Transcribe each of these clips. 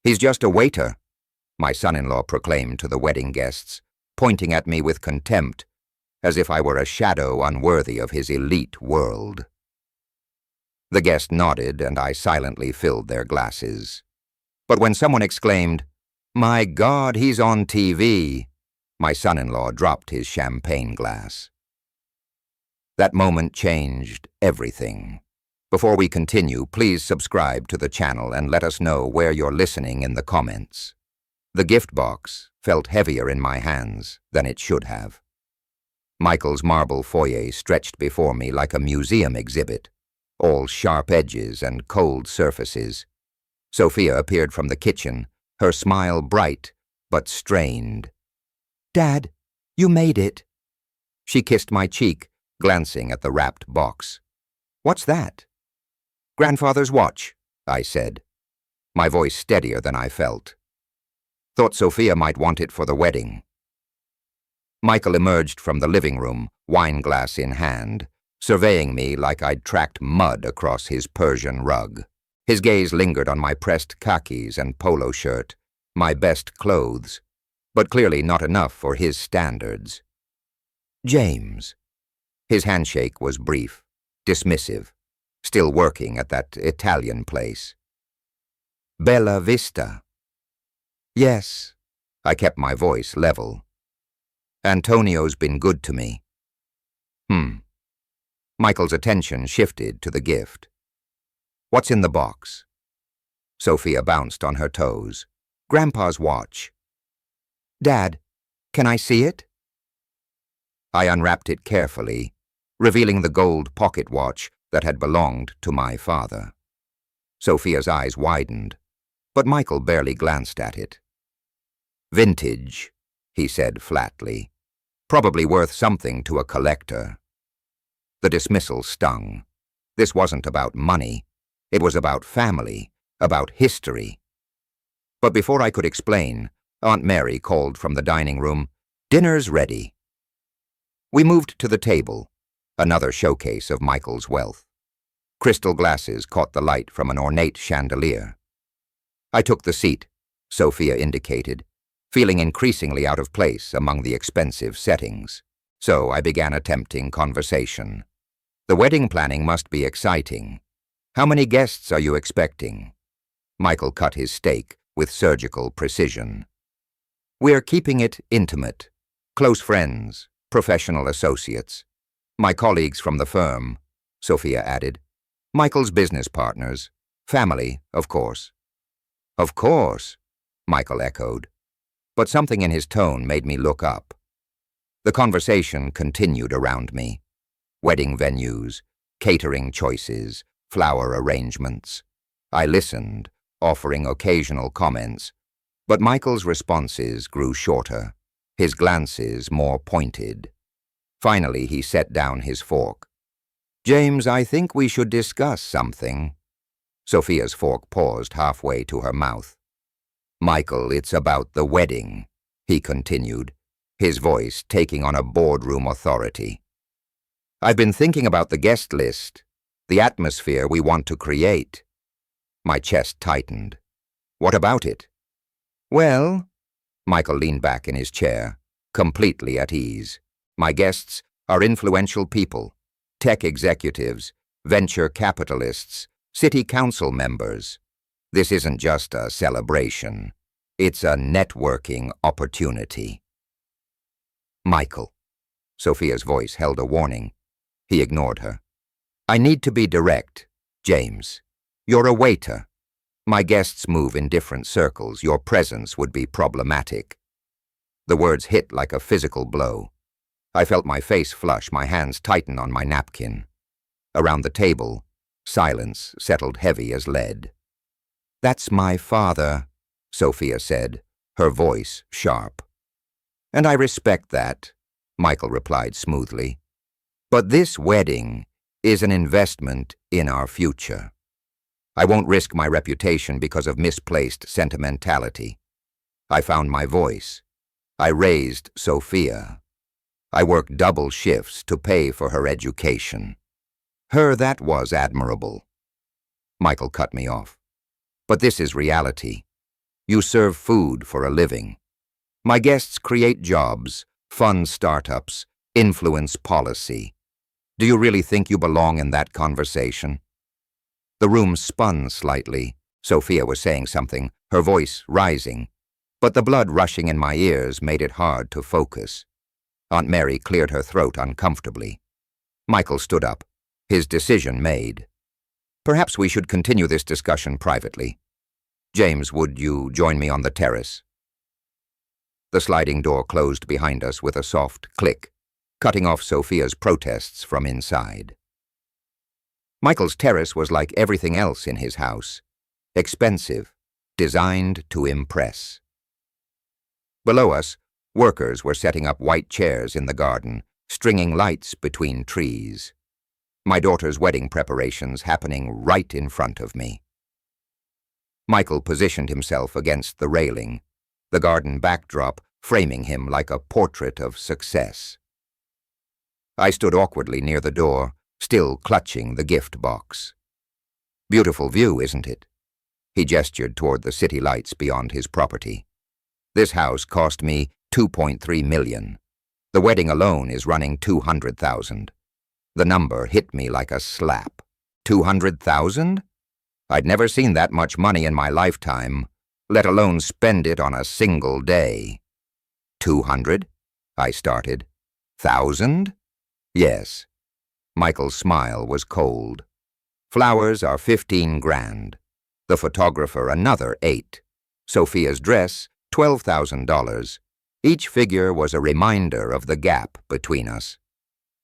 "He's just a waiter," my son-in-law proclaimed to the wedding guests, pointing at me with contempt, as if I were a shadow unworthy of his elite world. The guest nodded, and I silently filled their glasses. But when someone exclaimed, "My God, he's on TV," my son-in-law dropped his champagne glass. That moment changed everything. Before we continue, please subscribe to the channel and let us know where you're listening in the comments. The gift box felt heavier in my hands than it should have. Michael's marble foyer stretched before me like a museum exhibit, all sharp edges and cold surfaces. Sophia appeared from the kitchen, her smile bright but strained. "Dad, you made it." She kissed my cheek, glancing at the wrapped box. "What's that?" "Grandfather's watch," I said, my voice steadier than I felt. "Thought Sophia might want it for the wedding." Michael emerged from the living room, wineglass in hand, surveying me like I'd tracked mud across his Persian rug. His gaze lingered on my pressed khakis and polo shirt, my best clothes, but clearly not enough for his standards. "James." His handshake was brief, dismissive, still working at that Italian place. "Bella Vista." "Yes." I kept my voice level. "Antonio's been good to me." Michael's attention shifted to the gift. "What's in the box?" Sophia bounced on her toes. "Grandpa's watch." "Dad, can I see it?" I unwrapped it carefully, revealing the gold pocket watch that had belonged to my father. Sophia's eyes widened, but Michael barely glanced at it. "Vintage," he said flatly. "Probably worth something to a collector." The dismissal stung. This wasn't about money. It was about family, about history. But before I could explain, Aunt Mary called from the dining room, "Dinner's ready." We moved to the table, another showcase of Michael's wealth. Crystal glasses caught the light from an ornate chandelier. I took the seat, Sophia indicated, feeling increasingly out of place among the expensive settings. So I began attempting conversation. "The wedding planning must be exciting. How many guests are you expecting?" Michael cut his steak with surgical precision. "We're keeping it intimate. Close friends, professional associates. My colleagues from the firm," Sophia added. "Michael's business partners. Family, of course." "Of course," Michael echoed. But something in his tone made me look up. The conversation continued around me. Wedding venues, catering choices, flower arrangements. I listened, offering occasional comments, but Michael's responses grew shorter, his glances more pointed. Finally, he set down his fork. "James, I think we should discuss something." Sophia's fork paused halfway to her mouth. "Michael, it's about the wedding," he continued, his voice taking on a boardroom authority. "I've been thinking about the guest list, the atmosphere we want to create." My chest tightened. "What about it?" "Well," Michael leaned back in his chair, completely at ease. "My guests are influential people, tech executives, venture capitalists, city council members. This isn't just a celebration. It's a networking opportunity." "Michael." Sophia's voice held a warning. He ignored her. "I need to be direct, James. You're a waiter. My guests move in different circles. Your presence would be problematic." The words hit like a physical blow. I felt my face flush, my hands tighten on my napkin. Around the table, silence settled heavy as lead. "That's my father," Sophia said, her voice sharp. "And I respect that," Michael replied smoothly. "But this wedding is an investment in our future. I won't risk my reputation because of misplaced sentimentality. I found my voice. I raised Sophia. I worked double shifts to pay for her education. That was admirable." Michael cut me off. "But this is reality. You serve food for a living. My guests create jobs, fund startups, influence policy. Do you really think you belong in that conversation?" The room spun slightly. Sophia was saying something, her voice rising, but the blood rushing in my ears made it hard to focus. Aunt Mary cleared her throat uncomfortably. Michael stood up, his decision made. "Perhaps we should continue this discussion privately. James, would you join me on the terrace?" The sliding door closed behind us with a soft click, cutting off Sophia's protests from inside. Michael's terrace was like everything else in his house, expensive, designed to impress. Below us, workers were setting up white chairs in the garden, stringing lights between trees. My daughter's wedding preparations happening right in front of me. Michael positioned himself against the railing, the garden backdrop framing him like a portrait of success. I stood awkwardly near the door, still clutching the gift box. "Beautiful view, isn't it?" He gestured toward the city lights beyond his property. "This house cost me $2.3 million. The wedding alone is running $200,000. The number hit me like a slap. 200,000? I'd never seen that much money in my lifetime, let alone spend it on a single day. 200? I started. 1,000? Yes. Michael's smile was cold. Flowers are 15 grand. The photographer another 8. Sophia's dress, $12,000. Each figure was a reminder of the gap between us.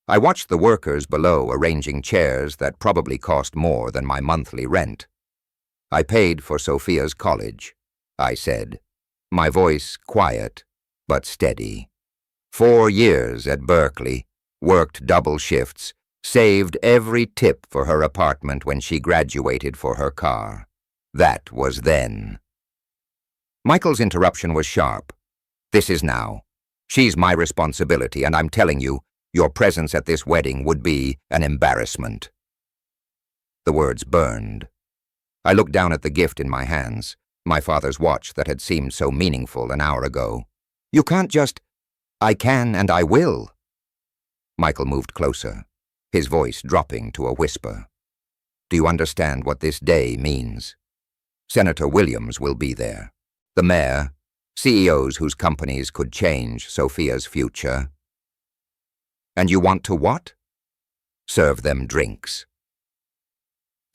I watched the workers below arranging chairs that probably cost more than my monthly rent. "I paid for Sophia's college," I said, my voice quiet but steady. 4 years at Berkeley, worked double shifts, saved every tip for her apartment when she graduated for her car. That was then. Michael's interruption was sharp. "This is now. She's my responsibility, and I'm telling you, your presence at this wedding would be an embarrassment." The words burned. I looked down at the gift in my hands, my father's watch that had seemed so meaningful an hour ago. "You can't just—" "I can and I will." Michael moved closer, his voice dropping to a whisper. "Do you understand what this day means? Senator Williams will be there. The mayor, CEOs whose companies could change Sophia's future. And you want to what? Serve them drinks."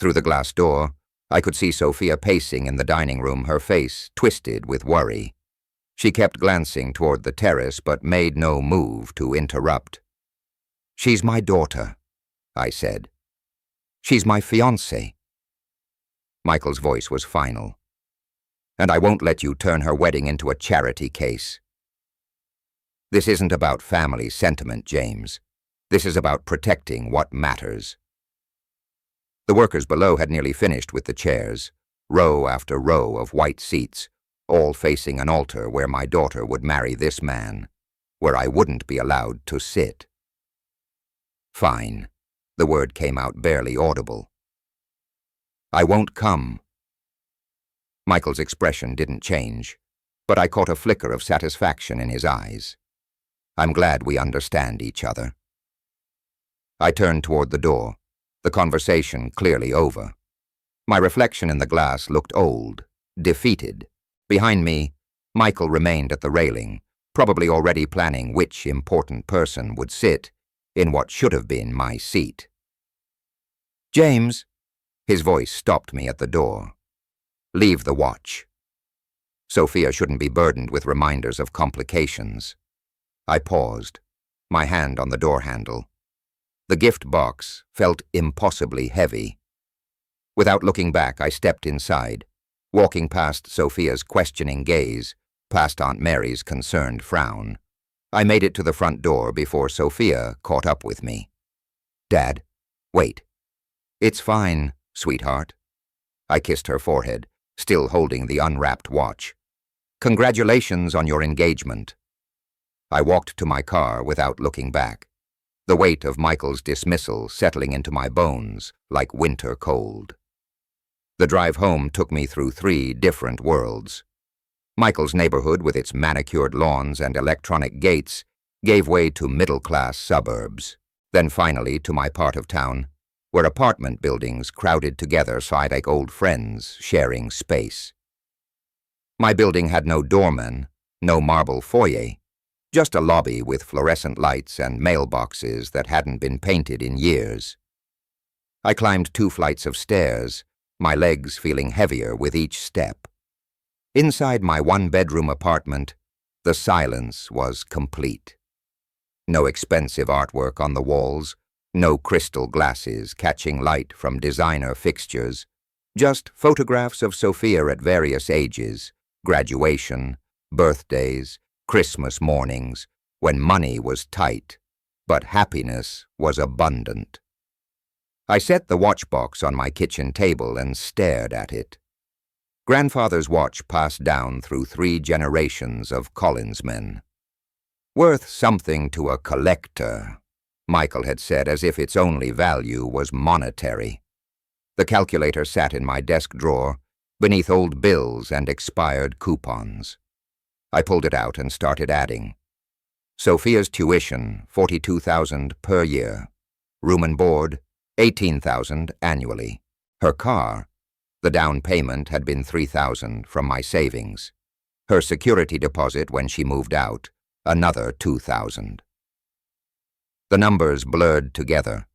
Through the glass door, I could see Sophia pacing in the dining room, her face twisted with worry. She kept glancing toward the terrace but made no move to interrupt. "She's my daughter," I said. "She's my fiancée." Michael's voice was final. "And I won't let you turn her wedding into a charity case. This isn't about family sentiment, James. This is about protecting what matters." The workers below had nearly finished with the chairs, row after row of white seats, all facing an altar where my daughter would marry this man, where I wouldn't be allowed to sit. "Fine." The word came out barely audible. "I won't come." Michael's expression didn't change, but I caught a flicker of satisfaction in his eyes. "I'm glad we understand each other." I turned toward the door, the conversation clearly over. My reflection in the glass looked old, defeated. Behind me, Michael remained at the railing, probably already planning which important person would sit in what should have been my seat. "James," his voice stopped me at the door. "Leave the watch. Sophia shouldn't be burdened with reminders of complications." I paused, my hand on the door handle. The gift box felt impossibly heavy. Without looking back, I stepped inside, walking past Sophia's questioning gaze, past Aunt Mary's concerned frown. I made it to the front door before Sophia caught up with me. "Dad, wait." "It's fine, sweetheart." I kissed her forehead, still holding the unwrapped watch. "Congratulations on your engagement." I walked to my car without looking back, the weight of Michael's dismissal settling into my bones like winter cold. The drive home took me through 3 different worlds. Michael's neighborhood, with its manicured lawns and electronic gates, gave way to middle-class suburbs, then finally to my part of town, where apartment buildings crowded together like old friends sharing space. My building had no doorman, no marble foyer, just a lobby with fluorescent lights and mailboxes that hadn't been painted in years. I climbed 2 flights of stairs, my legs feeling heavier with each step. Inside my 1-bedroom apartment, the silence was complete. No expensive artwork on the walls, no crystal glasses catching light from designer fixtures, just photographs of Sophia at various ages, graduation, birthdays, Christmas mornings, when money was tight, but happiness was abundant. I set the watchbox on my kitchen table and stared at it. Grandfather's watch passed down through 3 generations of Collinsmen. Worth something to a collector, Michael had said, as if its only value was monetary. The calculator sat in my desk drawer, beneath old bills and expired coupons. I pulled it out and started adding. Sophia's tuition, $42,000 per year. Room and board, $18,000 annually. Her car, the down payment had been $3,000 from my savings. Her security deposit when she moved out, another $2,000. The numbers blurred together.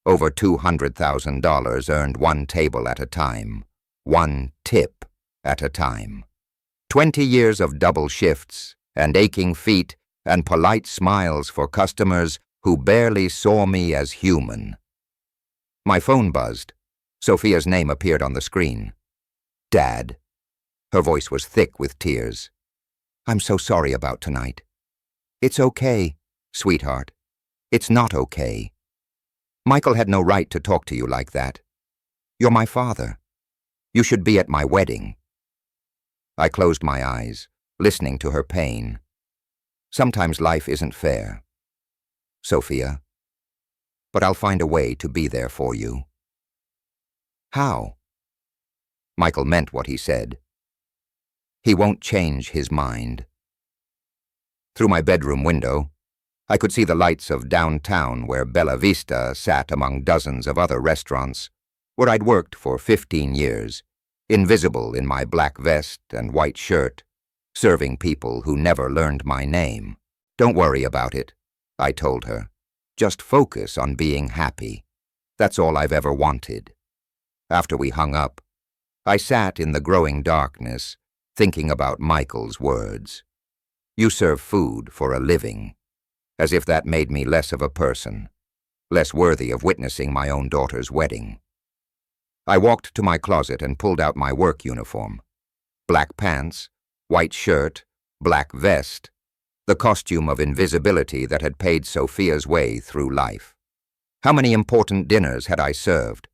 Over $200,000 earned 1 table at a time, 1 tip at a time. 20 years of double shifts and aching feet and polite smiles for customers who barely saw me as human. My phone buzzed. Sophia's name appeared on the screen. Dad. Her voice was thick with tears. I'm so sorry about tonight. It's okay, sweetheart. It's not okay. Michael had no right to talk to you like that. You're my father. You should be at my wedding. I closed my eyes, listening to her pain. Sometimes life isn't fair, Sophia, but I'll find a way to be there for you. How? Michael meant what he said. He won't change his mind. Through my bedroom window, I could see the lights of downtown where Bella Vista sat among dozens of other restaurants, where I'd worked for 15 years, invisible in my black vest and white shirt, serving people who never learned my name. Don't worry about it, I told her. Just focus on being happy. That's all I've ever wanted. After we hung up, I sat in the growing darkness, thinking about Michael's words. You serve food for a living, as if that made me less of a person, less worthy of witnessing my own daughter's wedding. I walked to my closet and pulled out my work uniform. Black pants, white shirt, black vest, the costume of invisibility that had paid Sophia's way through life. How many important dinners had I served?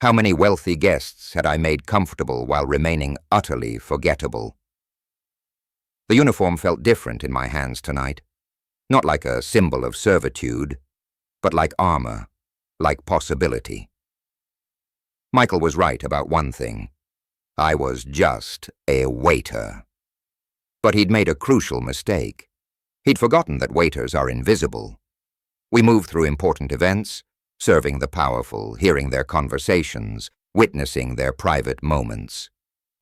How many wealthy guests had I made comfortable while remaining utterly forgettable? The uniform felt different in my hands tonight, not like a symbol of servitude, but like armor, like possibility. Michael was right about one thing. I was just a waiter. But he'd made a crucial mistake. He'd forgotten that waiters are invisible. We moved through important events, serving the powerful, hearing their conversations, witnessing their private moments.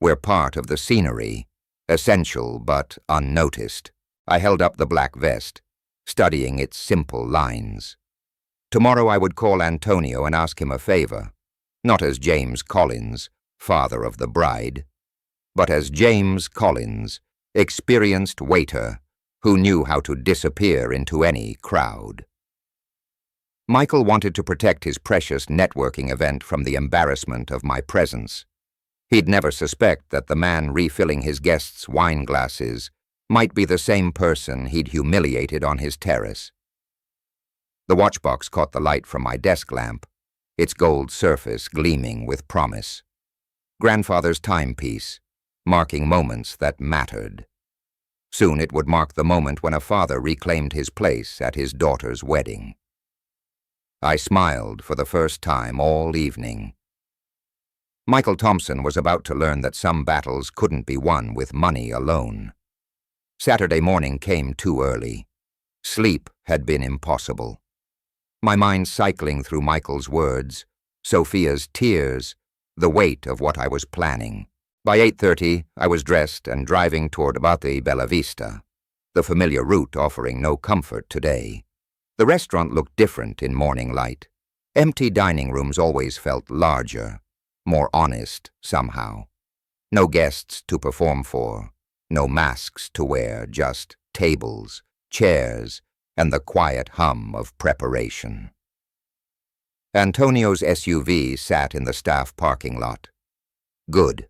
We're part of the scenery, essential but unnoticed. I held up the black vest, studying its simple lines. Tomorrow I would call Antonio and ask him a favor, not as James Collins, father of the bride, but as James Collins, experienced waiter who knew how to disappear into any crowd. Michael wanted to protect his precious networking event from the embarrassment of my presence. He'd never suspect that the man refilling his guests' wine glasses might be the same person he'd humiliated on his terrace. The watchbox caught the light from my desk lamp, its gold surface gleaming with promise. Grandfather's timepiece, marking moments that mattered. Soon it would mark the moment when a father reclaimed his place at his daughter's wedding. I smiled for the first time all evening. Michael Thompson was about to learn that some battles couldn't be won with money alone. Saturday morning came too early. Sleep had been impossible. My mind cycling through Michael's words, Sophia's tears, the weight of what I was planning. By 8:30, I was dressed and driving toward Abate Bella Vista, the familiar route offering no comfort today. The restaurant looked different in morning light. Empty dining rooms always felt larger, more honest somehow. No guests to perform for, no masks to wear, just tables, chairs, and the quiet hum of preparation. Antonio's SUV sat in the staff parking lot. Good.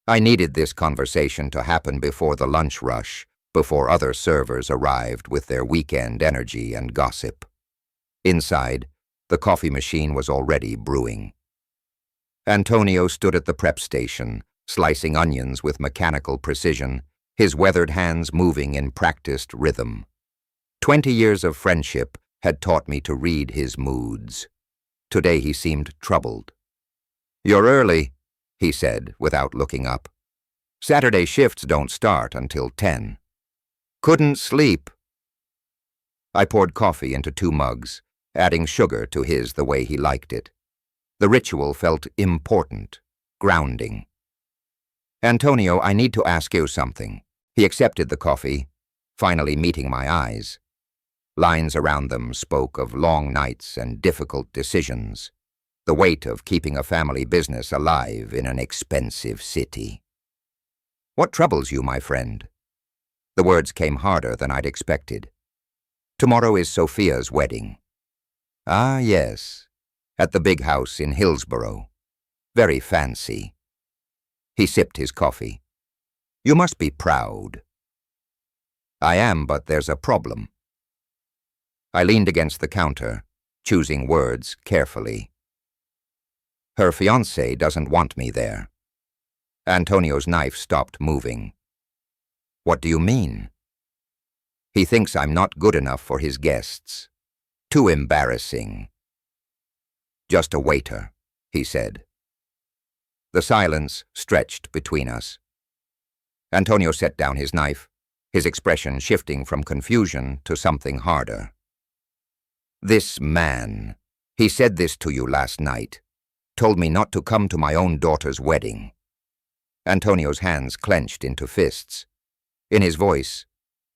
I needed this conversation to happen before the lunch rush, before other servers arrived with their weekend energy and gossip. Inside, the coffee machine was already brewing. Antonio stood at the prep station, slicing onions with mechanical precision, his weathered hands moving in practiced rhythm. 20 years of friendship had taught me to read his moods. Today he seemed troubled. "You're early," he said without looking up. "Saturday shifts don't start until 10. "Couldn't sleep." I poured coffee into 2 mugs, adding sugar to his the way he liked it. The ritual felt important, grounding. "Antonio, I need to ask you something." He accepted the coffee, finally meeting my eyes. Lines around them spoke of long nights and difficult decisions, the weight of keeping a family business alive in an expensive city. "What troubles you, my friend?" The words came harder than I'd expected. "Tomorrow is Sophia's wedding." "Ah, yes, at the big house in Hillsborough. Very fancy." He sipped his coffee. "You must be proud." "I am, but there's a problem." I leaned against the counter, choosing words carefully. "Her fiancé doesn't want me there." Antonio's knife stopped moving. "What do you mean?" "He thinks I'm not good enough for his guests. Too embarrassing." "Just a waiter," he said. The silence stretched between us. Antonio set down his knife, his expression shifting from confusion to something harder. "This man, he said this to you last night, told me not to come to my own daughter's wedding." Antonio's hands clenched into fists. In his voice,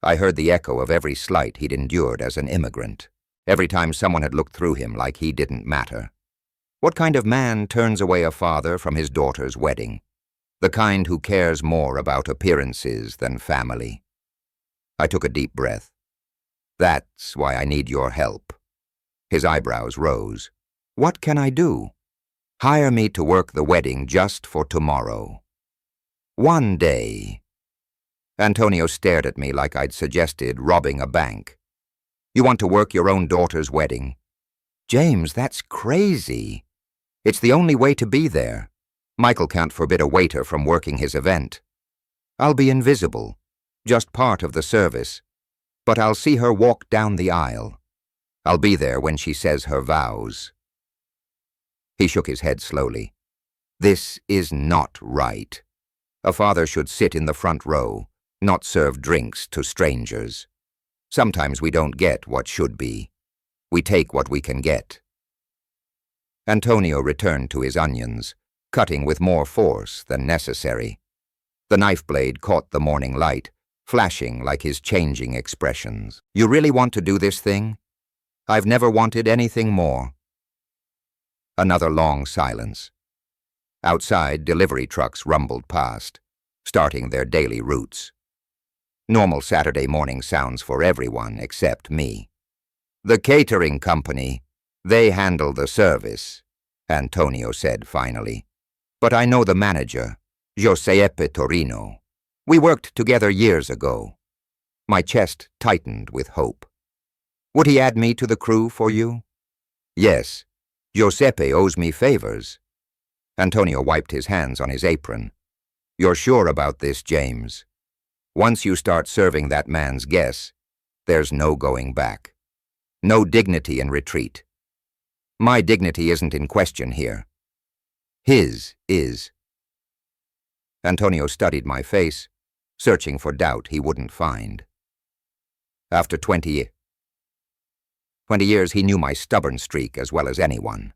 I heard the echo of every slight he'd endured as an immigrant, every time someone had looked through him like he didn't matter. What kind of man turns away a father from his daughter's wedding? The kind who cares more about appearances than family. I took a deep breath. "That's why I need your help." His eyebrows rose. "What can I do?" "Hire me to work the wedding just for tomorrow. One day." Antonio stared at me like I'd suggested robbing a bank. "You want to work your own daughter's wedding?" "James, that's crazy. It's the only way to be there. Michael can't forbid a waiter from working his event. I'll be invisible, just part of the service, but I'll see her walk down the aisle. I'll be there when she says her vows." He shook his head slowly. "This is not right. A father should sit in the front row, not serve drinks to strangers. Sometimes we don't get what should be. We take what we can get." Antonio returned to his onions, cutting with more force than necessary. The knife blade caught the morning light, flashing like his changing expressions. "You really want to do this thing? I've never wanted anything more." Another long silence. Outside, delivery trucks rumbled past, starting their daily routes. Normal Saturday morning sounds for everyone except me. "The catering company, they handle the service," Antonio said finally. "But I know the manager, Giuseppe Torino. We worked together years ago." My chest tightened with hope. "Would he add me to the crew for you?" "Yes. Giuseppe owes me favors." Antonio wiped his hands on his apron. "You're sure about this, James? Once you start serving that man's guests, there's no going back. No dignity in retreat." "My dignity isn't in question here." His is. Antonio studied my face, searching for doubt he wouldn't find. After 20 years, he knew my stubborn streak as well as anyone.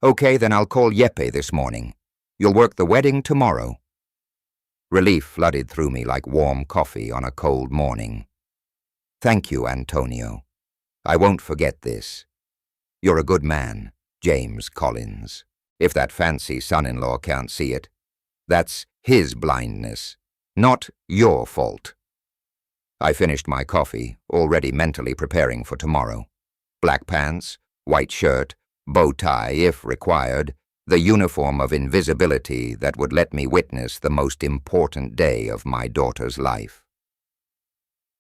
Okay, then I'll call Yeppe this morning. You'll work the wedding tomorrow. Relief flooded through me like warm coffee on a cold morning. Thank you, Antonio. I won't forget this. You're a good man, James Collins. If that fancy son-in-law can't see it, that's his blindness, not your fault. I finished my coffee, already mentally preparing for tomorrow. Black pants, white shirt, bow tie if required, the uniform of invisibility that would let me witness the most important day of my daughter's life.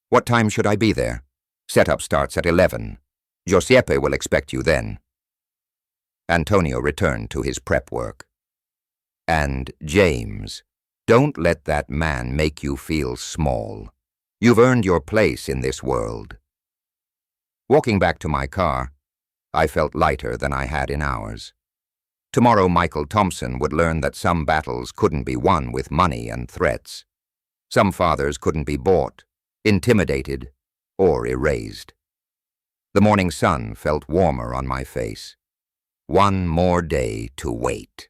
What time should I be there? Setup starts at 11. Giuseppe will expect you then. Antonio returned to his prep work. And James, don't let that man make you feel small. You've earned your place in this world. Walking back to my car, I felt lighter than I had in hours. Tomorrow Michael Thompson would learn that some battles couldn't be won with money and threats. Some fathers couldn't be bought, intimidated, or erased. The morning sun felt warmer on my face. One more day to wait.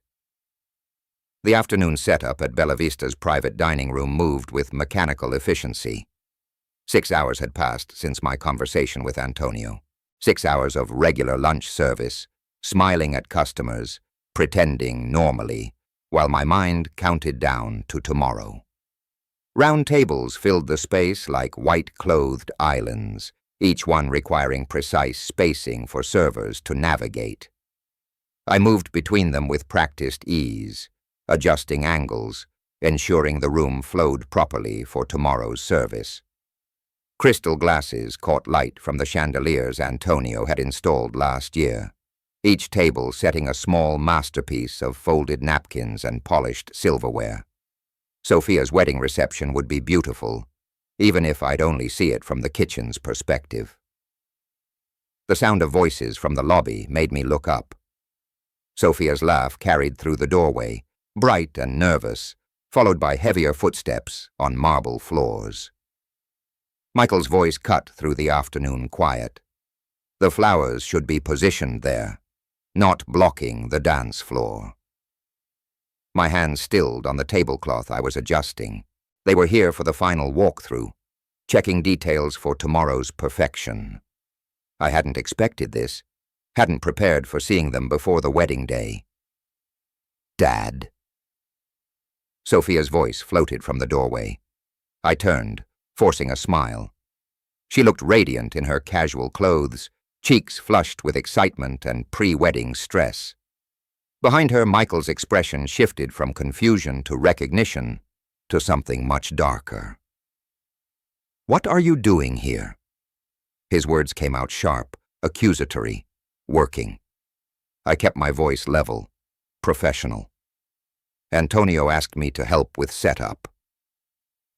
The afternoon setup at Bella Vista's private dining room moved with mechanical efficiency. 6 hours had passed since my conversation with Antonio. 6 hours of regular lunch service, smiling at customers, pretending normally, while my mind counted down to tomorrow. Round tables filled the space like white-clothed islands, each one requiring precise spacing for servers to navigate. I moved between them with practiced ease, adjusting angles, ensuring the room flowed properly for tomorrow's service. Crystal glasses caught light from the chandeliers Antonio had installed last year, each table setting a small masterpiece of folded napkins and polished silverware. Sophia's wedding reception would be beautiful, even if I'd only see it from the kitchen's perspective. The sound of voices from the lobby made me look up. Sophia's laugh carried through the doorway, bright and nervous, followed by heavier footsteps on marble floors. Michael's voice cut through the afternoon quiet. The flowers should be positioned there, not blocking the dance floor. My hands stilled on the tablecloth I was adjusting. They were here for the final walkthrough, checking details for tomorrow's perfection. I hadn't expected this, hadn't prepared for seeing them before the wedding day. Dad. Sophia's voice floated from the doorway. I turned, forcing a smile. She looked radiant in her casual clothes, cheeks flushed with excitement and pre-wedding stress. Behind her, Michael's expression shifted from confusion to recognition to something much darker. What are you doing here? His words came out sharp, accusatory, working. I kept my voice level, professional. Antonio asked me to help with setup.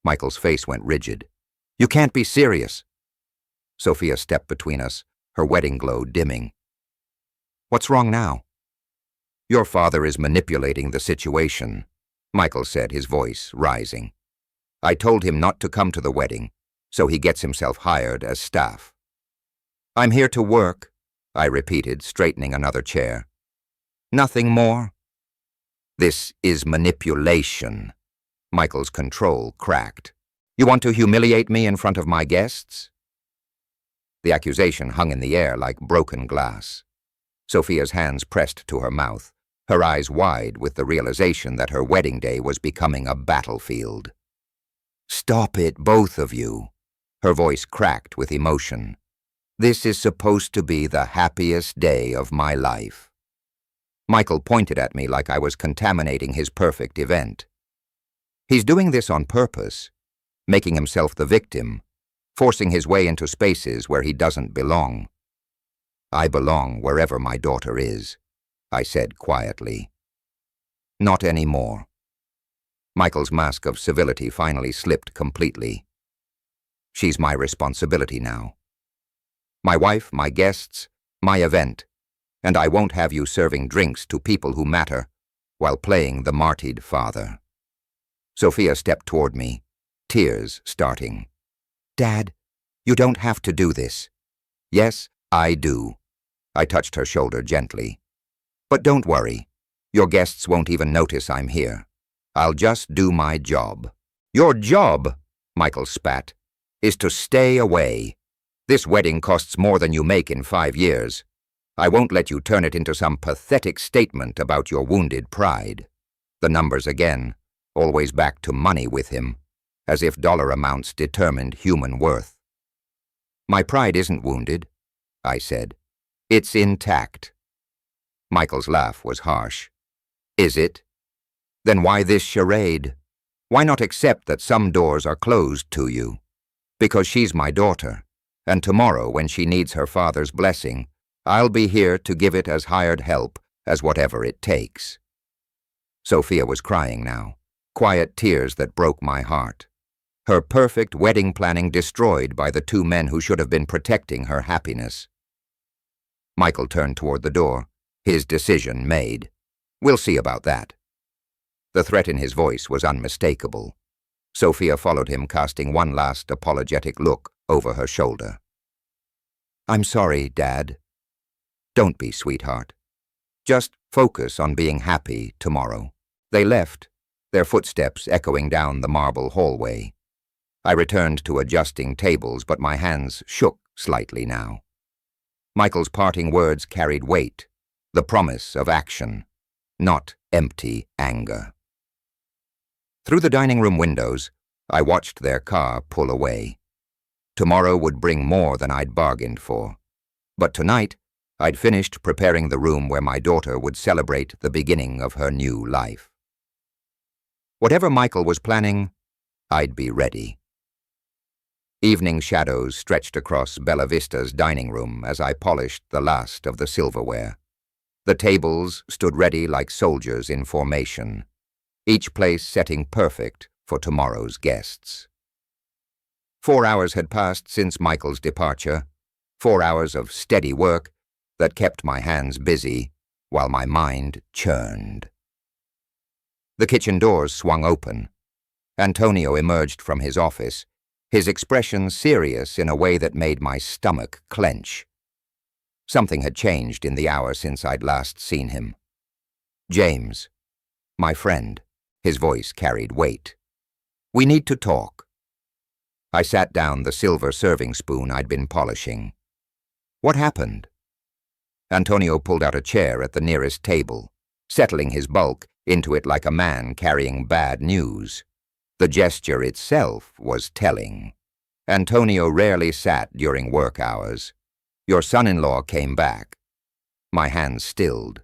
Michael's face went rigid. You can't be serious. Sophia stepped between us, her wedding glow dimming. What's wrong now? Your father is manipulating the situation, Michael said, his voice rising. I told him not to come to the wedding, so he gets himself hired as staff. I'm here to work, I repeated, straightening another chair. Nothing more? This is manipulation. Michael's control cracked. You want to humiliate me in front of my guests? The accusation hung in the air like broken glass. Sophia's hands pressed to her mouth, her eyes wide with the realization that her wedding day was becoming a battlefield. Stop it, both of you. Her voice cracked with emotion. This is supposed to be the happiest day of my life. Michael pointed at me like I was contaminating his perfect event. He's doing this on purpose, making himself the victim, forcing his way into spaces where he doesn't belong. I belong wherever my daughter is, I said quietly. Not anymore. Michael's mask of civility finally slipped completely. She's my responsibility now. My wife, my guests, my event, and I won't have you serving drinks to people who matter, while playing the martyred father. Sophia stepped toward me, tears starting. "Dad, you don't have to do this." "Yes, I do." I touched her shoulder gently. "But don't worry. Your guests won't even notice I'm here. I'll just do my job." "Your job," Michael spat, "is to stay away. This wedding costs more than you make in 5 years. I won't let you turn it into some pathetic statement about your wounded pride." The numbers again, always back to money with him, as if dollar amounts determined human worth. "My pride isn't wounded," I said. "It's intact." Michael's laugh was harsh. "Is it? Then why this charade? Why not accept that some doors are closed to you? Because she's my daughter, and tomorrow, when she needs her father's blessing, I'll be here to give it as hired help as whatever it takes." Sophia was crying now, quiet tears that broke my heart. Her perfect wedding planning destroyed by the 2 men who should have been protecting her happiness. Michael turned toward the door, his decision made. "We'll see about that." The threat in his voice was unmistakable. Sophia followed him, casting one last apologetic look over her shoulder. "I'm sorry, Dad." "Don't be, sweetheart. Just focus on being happy tomorrow." They left, their footsteps echoing down the marble hallway. I returned to adjusting tables, but my hands shook slightly now. Michael's parting words carried weight, the promise of action, not empty anger. Through the dining room windows, I watched their car pull away. Tomorrow would bring more than I'd bargained for. But tonight, I'd finished preparing the room where my daughter would celebrate the beginning of her new life. Whatever Michael was planning, I'd be ready. Evening shadows stretched across Bella Vista's dining room as I polished the last of the silverware. The tables stood ready like soldiers in formation, each place setting perfect for tomorrow's guests. 4 hours had passed since Michael's departure, 4 hours of steady work that kept my hands busy while my mind churned. The kitchen doors swung open. Antonio emerged from his office, his expression serious in a way that made my stomach clench. Something had changed in the hour since I'd last seen him. "James, my friend," his voice carried weight. "We need to talk." I sat down the silver serving spoon I'd been polishing. "What happened?" Antonio pulled out a chair at the nearest table, settling his bulk into it like a man carrying bad news. The gesture itself was telling. Antonio rarely sat during work hours. "Your son-in-law came back." My hands stilled.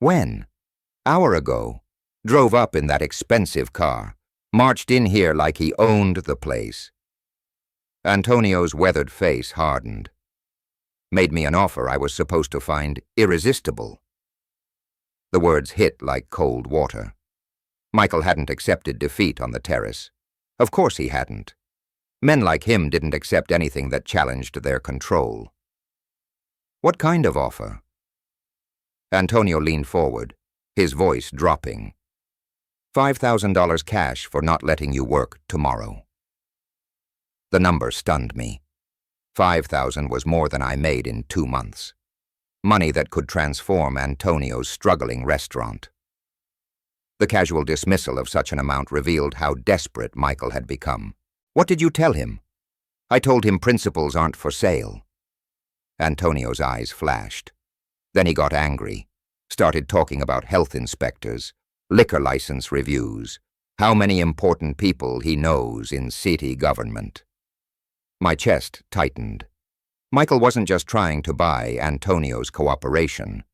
"When?" "Hour ago. Drove up in that expensive car. Marched in here like he owned the place." Antonio's weathered face hardened. "Made me an offer I was supposed to find irresistible." The words hit like cold water. Michael hadn't accepted defeat on the terrace. Of course he hadn't. Men like him didn't accept anything that challenged their control. "What kind of offer?" Antonio leaned forward, his voice dropping. $5,000 cash for not letting you work tomorrow." The number stunned me. 5,000 was more than I made in 2 months. Money that could transform Antonio's struggling restaurant. The casual dismissal of such an amount revealed how desperate Michael had become. "What did you tell him?" "I told him principals aren't for sale." Antonio's eyes flashed. Then he got angry, started talking about health inspectors, liquor license reviews, how many important people he knows in city government. My chest tightened. Michael wasn't just trying to buy Antonio's cooperation.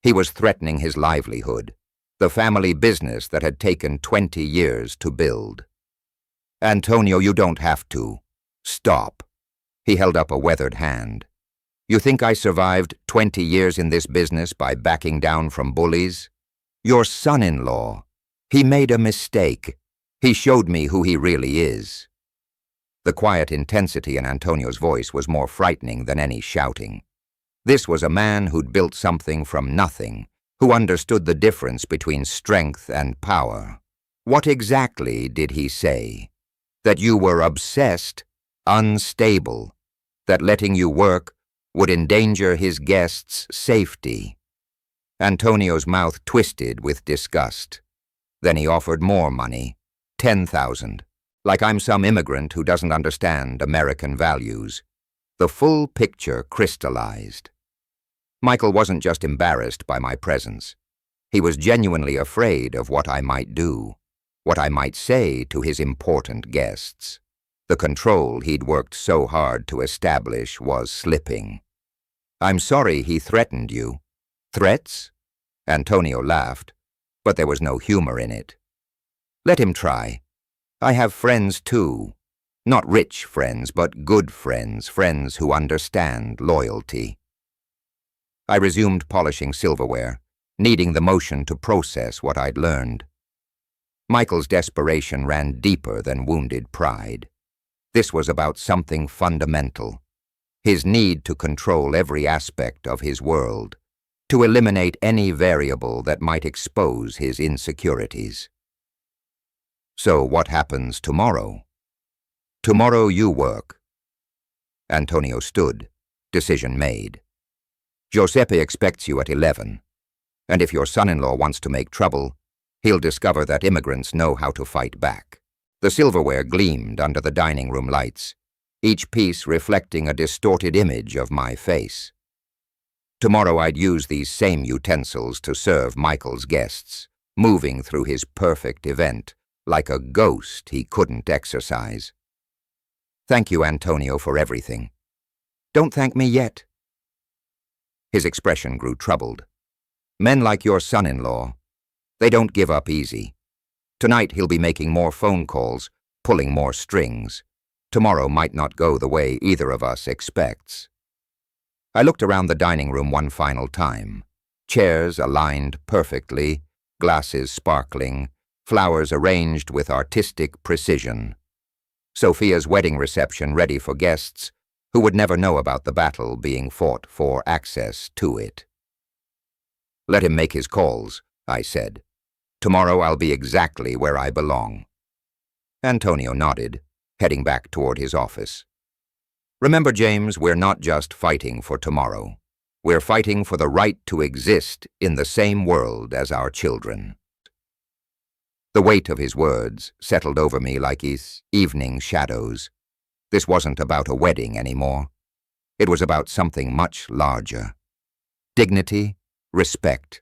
He was threatening his livelihood, the family business that had taken 20 years to build. "Antonio, you don't have to. Stop." He held up a weathered hand. "You think I survived 20 years in this business by backing down from bullies? Your son-in-law. He made a mistake. He showed me who he really is." The quiet intensity in Antonio's voice was more frightening than any shouting. This was a man who'd built something from nothing, who understood the difference between strength and power. What exactly did he say? That you were obsessed, unstable, that letting you work would endanger his guests' safety. Antonio's mouth twisted with disgust. Then he offered more money, 10,000, like I'm some immigrant who doesn't understand American values. The full picture crystallized. Michael wasn't just embarrassed by my presence. He was genuinely afraid of what I might do, what I might say to his important guests. The control he'd worked so hard to establish was slipping. I'm sorry he threatened you. Threats? Antonio laughed, but there was no humor in it. Let him try. I have friends too. Not rich friends, but good friends, friends who understand loyalty. I resumed polishing silverware, needing the motion to process what I'd learned. Michael's desperation ran deeper than wounded pride. This was about something fundamental. His need to control every aspect of his world, to eliminate any variable that might expose his insecurities. So what happens tomorrow? Tomorrow you work. Antonio stood, decision made. Giuseppe expects you at 11, and if your son-in-law wants to make trouble, he'll discover that immigrants know how to fight back. The silverware gleamed under the dining room lights, each piece reflecting a distorted image of my face. Tomorrow I'd use these same utensils to serve Michael's guests, moving through his perfect event like a ghost he couldn't exorcise. Thank you, Antonio, for everything. Don't thank me yet. His expression grew troubled. Men like your son-in-law, they don't give up easy. Tonight he'll be making more phone calls, pulling more strings. Tomorrow might not go the way either of us expects. I looked around the dining room one final time. Chairs aligned perfectly, glasses sparkling, flowers arranged with artistic precision. Sophia's wedding reception ready for guests who would never know about the battle being fought for access to it. Let him make his calls, I said. Tomorrow I'll be exactly where I belong. Antonio nodded, heading back toward his office. Remember, James, we're not just fighting for tomorrow. We're fighting for the right to exist in the same world as our children. The weight of his words settled over me like his evening shadows. This wasn't about a wedding anymore. It was about something much larger. Dignity, respect,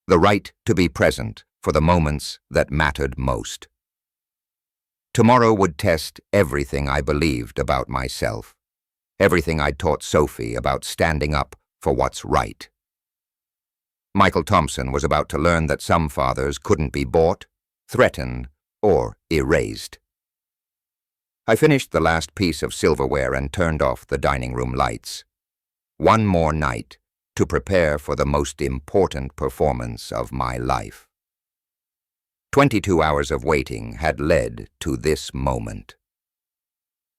the right to be present for the moments that mattered most. Tomorrow would test everything I believed about myself, everything I'd taught Sophie about standing up for what's right. Michael Thompson was about to learn that some fathers couldn't be bought, threatened, or erased. I finished the last piece of silverware and turned off the dining room lights. One more night to prepare for the most important performance of my life. 22 hours of waiting had led to this moment.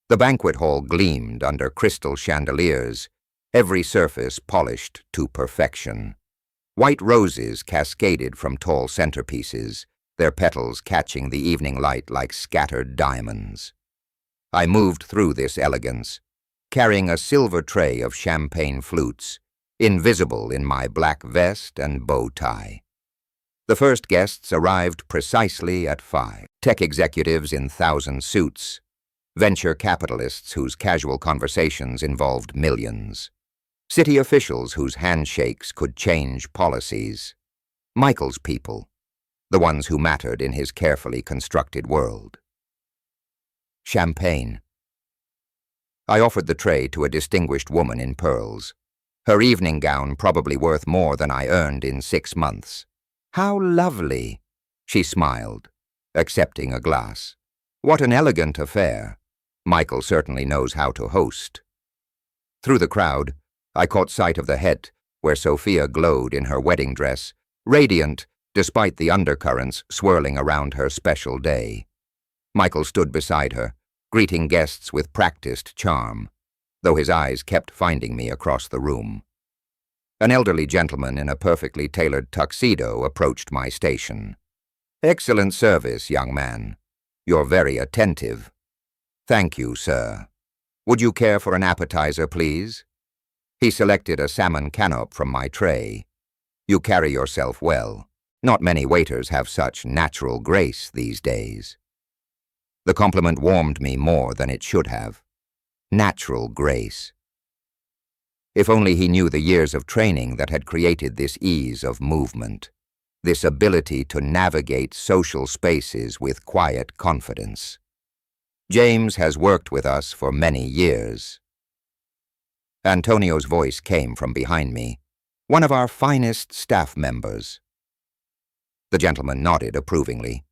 The banquet hall gleamed under crystal chandeliers, every surface polished to perfection. White roses cascaded from tall centerpieces, their petals catching the evening light like scattered diamonds. I moved through this elegance, carrying a silver tray of champagne flutes, invisible in my black vest and bow tie. The first guests arrived precisely at 5. Tech executives in 1,000 suits, venture capitalists whose casual conversations involved millions, city officials whose handshakes could change policies, Michael's people, the ones who mattered in his carefully constructed world. Champagne. I offered the tray to a distinguished woman in pearls, her evening gown probably worth more than I earned in 6 months. How lovely, she smiled, accepting a glass. What an elegant affair. Michael certainly knows how to host. Through the crowd, I caught sight of the het where Sophia glowed in her wedding dress, radiant despite the undercurrents swirling around her special day. Michael stood beside her, greeting guests with practiced charm, though his eyes kept finding me across the room. An elderly gentleman in a perfectly tailored tuxedo approached my station. "Excellent service, young man. You're very attentive." "Thank you, sir. Would you care for an appetizer, please?" He selected a salmon canope from my tray. "You carry yourself well. Not many waiters have such natural grace these days." The compliment warmed me more than it should have. Natural grace. If only he knew the years of training that had created this ease of movement, this ability to navigate social spaces with quiet confidence. "James has worked with us for many years." Antonio's voice came from behind me. "One of our finest staff members." The gentleman nodded approvingly.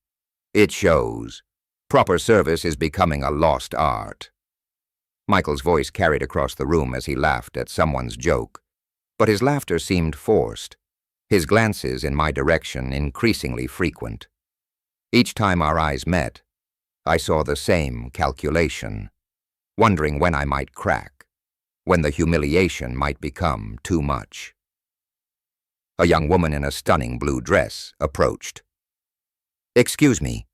"It shows. Proper service is becoming a lost art." Michael's voice carried across the room as he laughed at someone's joke, but his laughter seemed forced, his glances in my direction increasingly frequent. Each time our eyes met, I saw the same calculation, wondering when I might crack, when the humiliation might become too much. A young woman in a stunning blue dress approached. "Excuse me,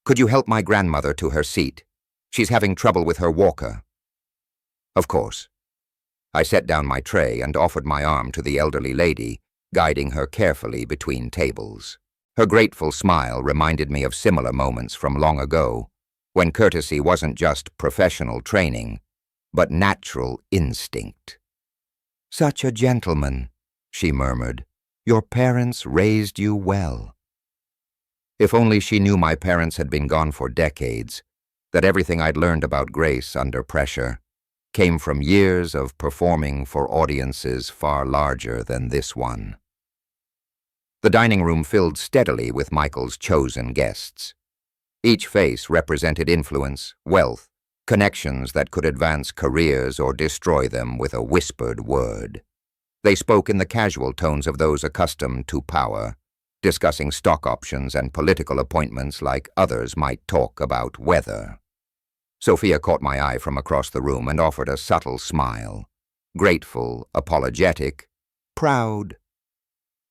could you help my grandmother to her seat? She's having trouble with her walker." "Of course." I set down my tray and offered my arm to the elderly lady, guiding her carefully between tables. Her grateful smile reminded me of similar moments from long ago, when courtesy wasn't just professional training, but natural instinct. "Such a gentleman," she murmured. "Your parents raised you well." If only she knew my parents had been gone for decades, that everything I'd learned about grace under pressure came from years of performing for audiences far larger than this one. The dining room filled steadily with Michael's chosen guests. Each face represented influence, wealth, connections that could advance careers or destroy them with a whispered word. They spoke in the casual tones of those accustomed to power, discussing stock options and political appointments like others might talk about weather. Sophia caught my eye from across the room and offered a subtle smile. Grateful, apologetic, proud.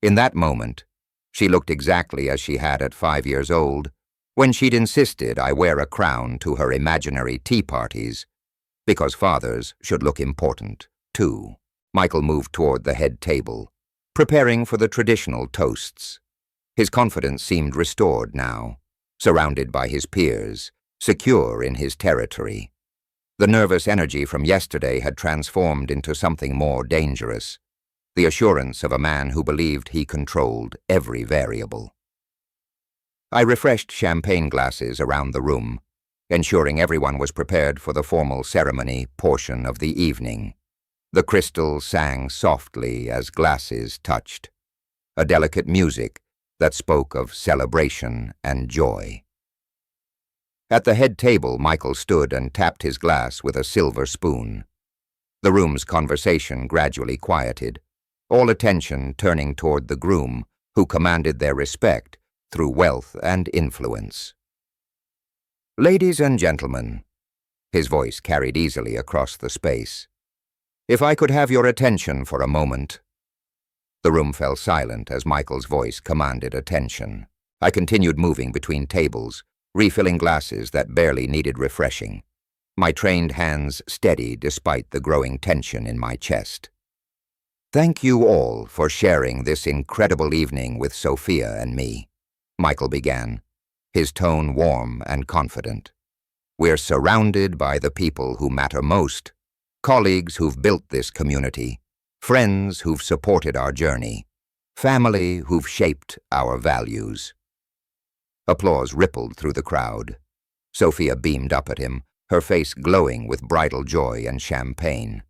In that moment, she looked exactly as she had at 5 years old, when she'd insisted I wear a crown to her imaginary tea parties, because fathers should look important, too. Michael moved toward the head table, preparing for the traditional toasts. His confidence seemed restored now, surrounded by his peers, secure in his territory. The nervous energy from yesterday had transformed into something more dangerous, the assurance of a man who believed he controlled every variable. I refreshed champagne glasses around the room, ensuring everyone was prepared for the formal ceremony portion of the evening. The crystal sang softly as glasses touched, a delicate music that spoke of celebration and joy. At the head table, Michael stood and tapped his glass with a silver spoon. The room's conversation gradually quieted, all attention turning toward the groom, who commanded their respect through wealth and influence. "Ladies and gentlemen," his voice carried easily across the space, "if I could have your attention for a moment." The room fell silent as Michael's voice commanded attention. I continued moving between tables, refilling glasses that barely needed refreshing, my trained hands steady despite the growing tension in my chest. "Thank you all for sharing this incredible evening with Sophia and me," Michael began, his tone warm and confident. "We're surrounded by the people who matter most, colleagues who've built this community, friends who've supported our journey, family who've shaped our values." Applause rippled through the crowd. Sophia beamed up at him, her face glowing with bridal joy and champagne.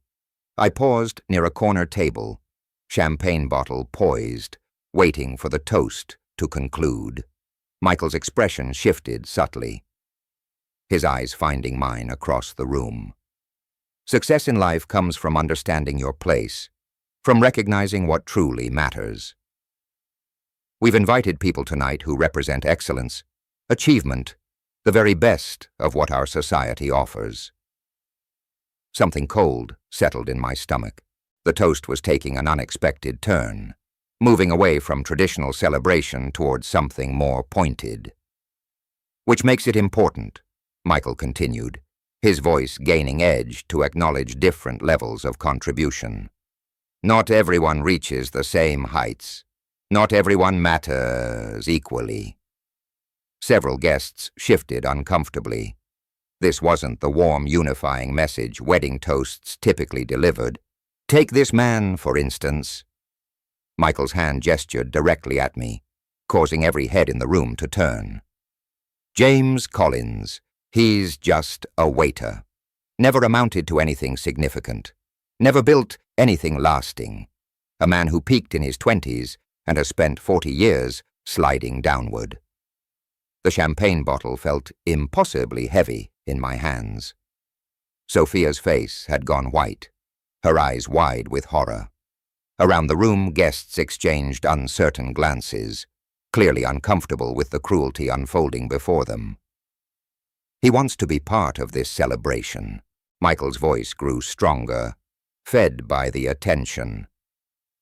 I paused near a corner table, champagne bottle poised, waiting for the toast to conclude. Michael's expression shifted subtly, his eyes finding mine across the room. Success in life comes from understanding your place, from recognizing what truly matters. We've invited people tonight who represent excellence, achievement, the very best of what our society offers. Something cold settled in my stomach. The toast was taking an unexpected turn, moving away from traditional celebration towards something more pointed. "Which makes it important," Michael continued, his voice gaining edge to acknowledge different levels of contribution. "Not everyone reaches the same heights. Not everyone matters equally." Several guests shifted uncomfortably. This wasn't the warm, unifying message wedding toasts typically delivered. "Take this man, for instance." Michael's hand gestured directly at me, causing every head in the room to turn. "James Collins. He's just a waiter. Never amounted to anything significant. Never built anything lasting. A man who peaked in his 20s and has spent 40 years sliding downward." The champagne bottle felt impossibly heavy in my hands. Sophia's face had gone white, her eyes wide with horror. Around the room, guests exchanged uncertain glances, clearly uncomfortable with the cruelty unfolding before them. "He wants to be part of this celebration." Michael's voice grew stronger, fed by the attention.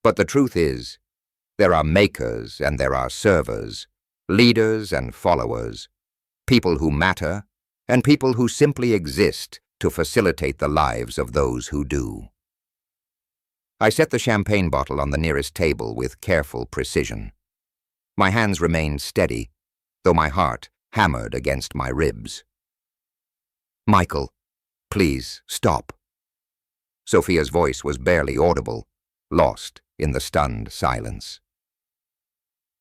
"But the truth is, there are makers and there are servers, leaders and followers, people who matter and people who simply exist to facilitate the lives of those who do." I set the champagne bottle on the nearest table with careful precision. My hands remained steady, though my heart hammered against my ribs. "Michael, please stop." Sophia's voice was barely audible, lost in the stunned silence.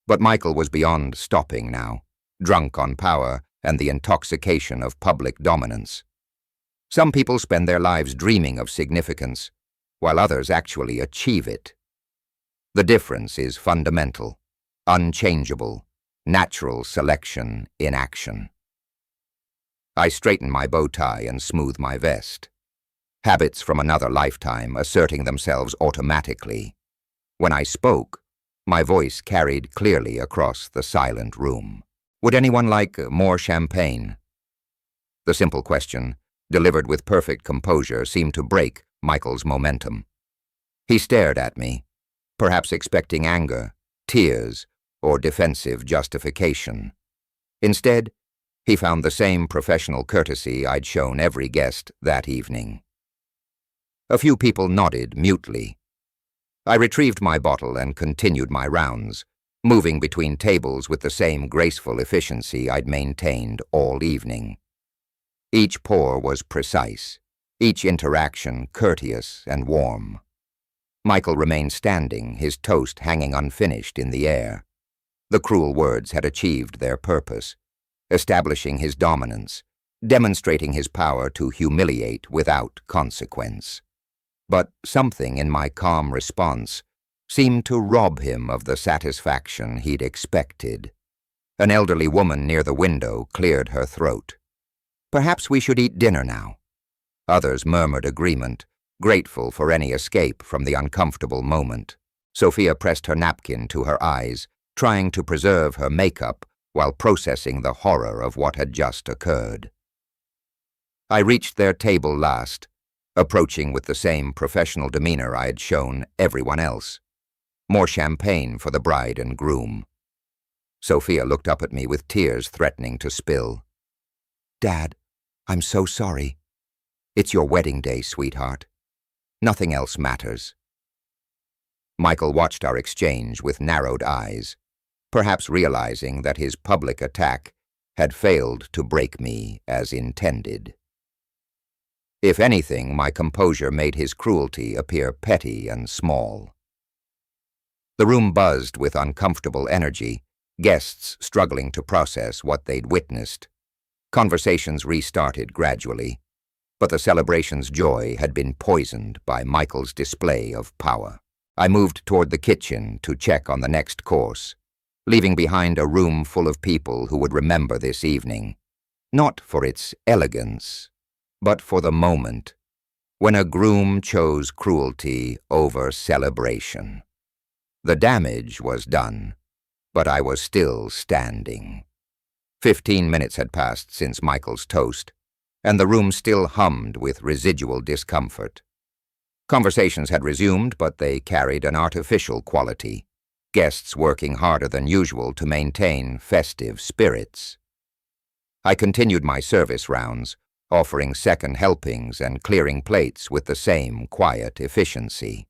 But Michael was beyond stopping now, drunk on power and the intoxication of public dominance. Some people spend their lives dreaming of significance, while others actually achieve it. The difference is fundamental, unchangeable, natural selection in action. I straightened my bow tie and smoothed my vest. Habits from another lifetime asserting themselves automatically. When I spoke, my voice carried clearly across the silent room. "Would anyone like more champagne?" The simple question, delivered with perfect composure, seemed to break Michael's momentum. He stared at me, perhaps expecting anger, tears, or defensive justification. Instead, he found the same professional courtesy I'd shown every guest that evening. A few people nodded mutely. I retrieved my bottle and continued my rounds, moving between tables with the same graceful efficiency I'd maintained all evening. Each pour was precise, each interaction courteous and warm. Michael remained standing, his toast hanging unfinished in the air. The cruel words had achieved their purpose, establishing his dominance, demonstrating his power to humiliate without consequence. But something in my calm response seemed to rob him of the satisfaction he'd expected. An elderly woman near the window cleared her throat. "Perhaps we should eat dinner now." Others murmured agreement, grateful for any escape from the uncomfortable moment. Sophia pressed her napkin to her eyes, trying to preserve her makeup while processing the horror of what had just occurred. I reached their table last, approaching with the same professional demeanor I had shown everyone else. More champagne for the bride and groom. Sophia looked up at me with tears threatening to spill. "Dad, I'm so sorry. It's your wedding day, sweetheart. Nothing else matters." Michael watched our exchange with narrowed eyes, perhaps realizing that his public attack had failed to break me as intended. If anything, my composure made his cruelty appear petty and small. The room buzzed with uncomfortable energy, guests struggling to process what they'd witnessed. Conversations restarted gradually, but the celebration's joy had been poisoned by Michael's display of power. I moved toward the kitchen to check on the next course, leaving behind a room full of people who would remember this evening, not for its elegance, but for the moment when a groom chose cruelty over celebration. The damage was done, but I was still standing. 15 minutes had passed since Michael's toast, and the room still hummed with residual discomfort. Conversations had resumed, but they carried an artificial quality, guests working harder than usual to maintain festive spirits. I continued my service rounds, offering second helpings and clearing plates with the same quiet efficiency.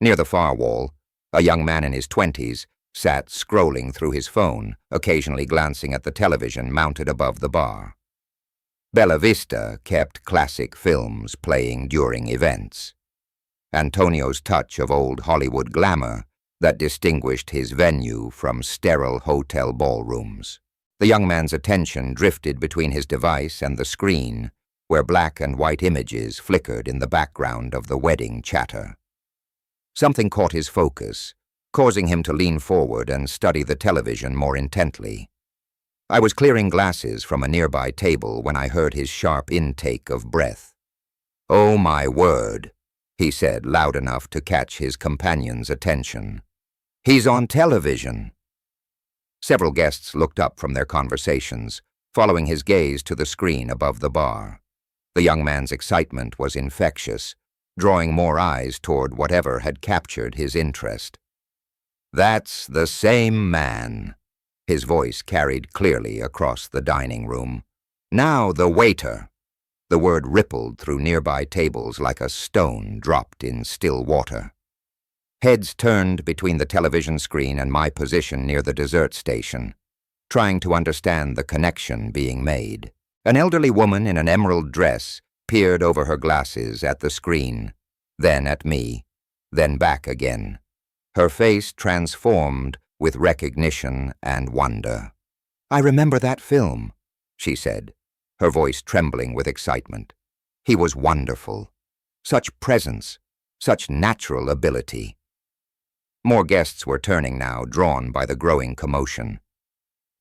Near the far wall, a young man in his 20s sat scrolling through his phone, occasionally glancing at the television mounted above the bar. Bella Vista kept classic films playing during events. Antonio's touch of old Hollywood glamour that distinguished his venue from sterile hotel ballrooms. The young man's attention drifted between his device and the screen, where black and white images flickered in the background of the wedding chatter. Something caught his focus, causing him to lean forward and study the television more intently. I was clearing glasses from a nearby table when I heard his sharp intake of breath. "Oh, my word," he said loud enough to catch his companion's attention. "He's on television." Several guests looked up from their conversations, following his gaze to the screen above the bar. The young man's excitement was infectious, drawing more eyes toward whatever had captured his interest. "That's the same man," his voice carried clearly across the dining room. "Now the waiter." The word rippled through nearby tables like a stone dropped in still water. Heads turned between the television screen and my position near the dessert station, trying to understand the connection being made. An elderly woman in an emerald dress peered over her glasses at the screen, then at me, then back again, her face transformed with recognition and wonder. "I remember that film," she said, her voice trembling with excitement. "He was wonderful. Such presence, such natural ability." More guests were turning now, drawn by the growing commotion.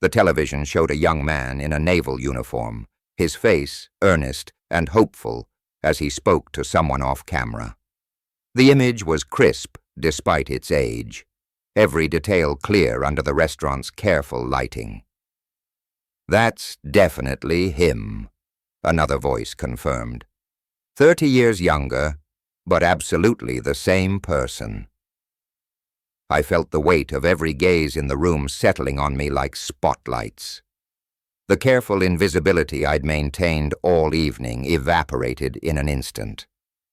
The television showed a young man in a naval uniform, his face earnest and hopeful as he spoke to someone off camera. The image was crisp despite its age, every detail clear under the restaurant's careful lighting. "That's definitely him," another voice confirmed. 30 years younger, but absolutely the same person. I felt the weight of every gaze in the room settling on me like spotlights. The careful invisibility I'd maintained all evening evaporated in an instant,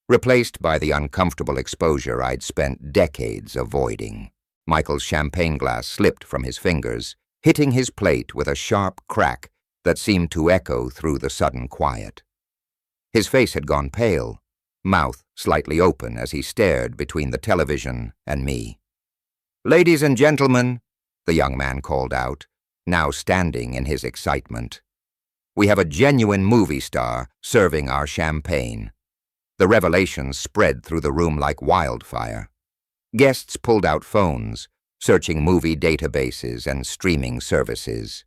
replaced by the uncomfortable exposure I'd spent decades avoiding. Michael's champagne glass slipped from his fingers, hitting his plate with a sharp crack that seemed to echo through the sudden quiet. His face had gone pale, mouth slightly open as he stared between the television and me. "Ladies and gentlemen," the young man called out, now standing in his excitement. "We have a genuine movie star serving our champagne." The revelation spread through the room like wildfire. Guests pulled out phones, searching movie databases and streaming services.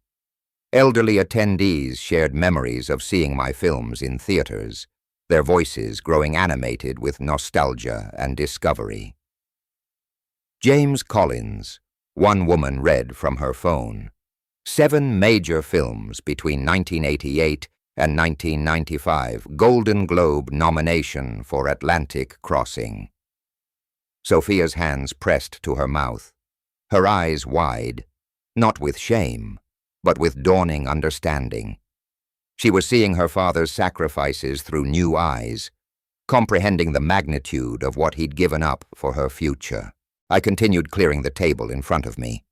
Elderly attendees shared memories of seeing my films in theaters, their voices growing animated with nostalgia and discovery. James Collins, one woman read from her phone. 7 major films between 1988 and 1995, Golden Globe nomination for Atlantic Crossing. Sophia's hands pressed to her mouth, her eyes wide, not with shame, but with dawning understanding. She was seeing her father's sacrifices through new eyes, comprehending the magnitude of what he'd given up for her future. I continued clearing the table in front of me,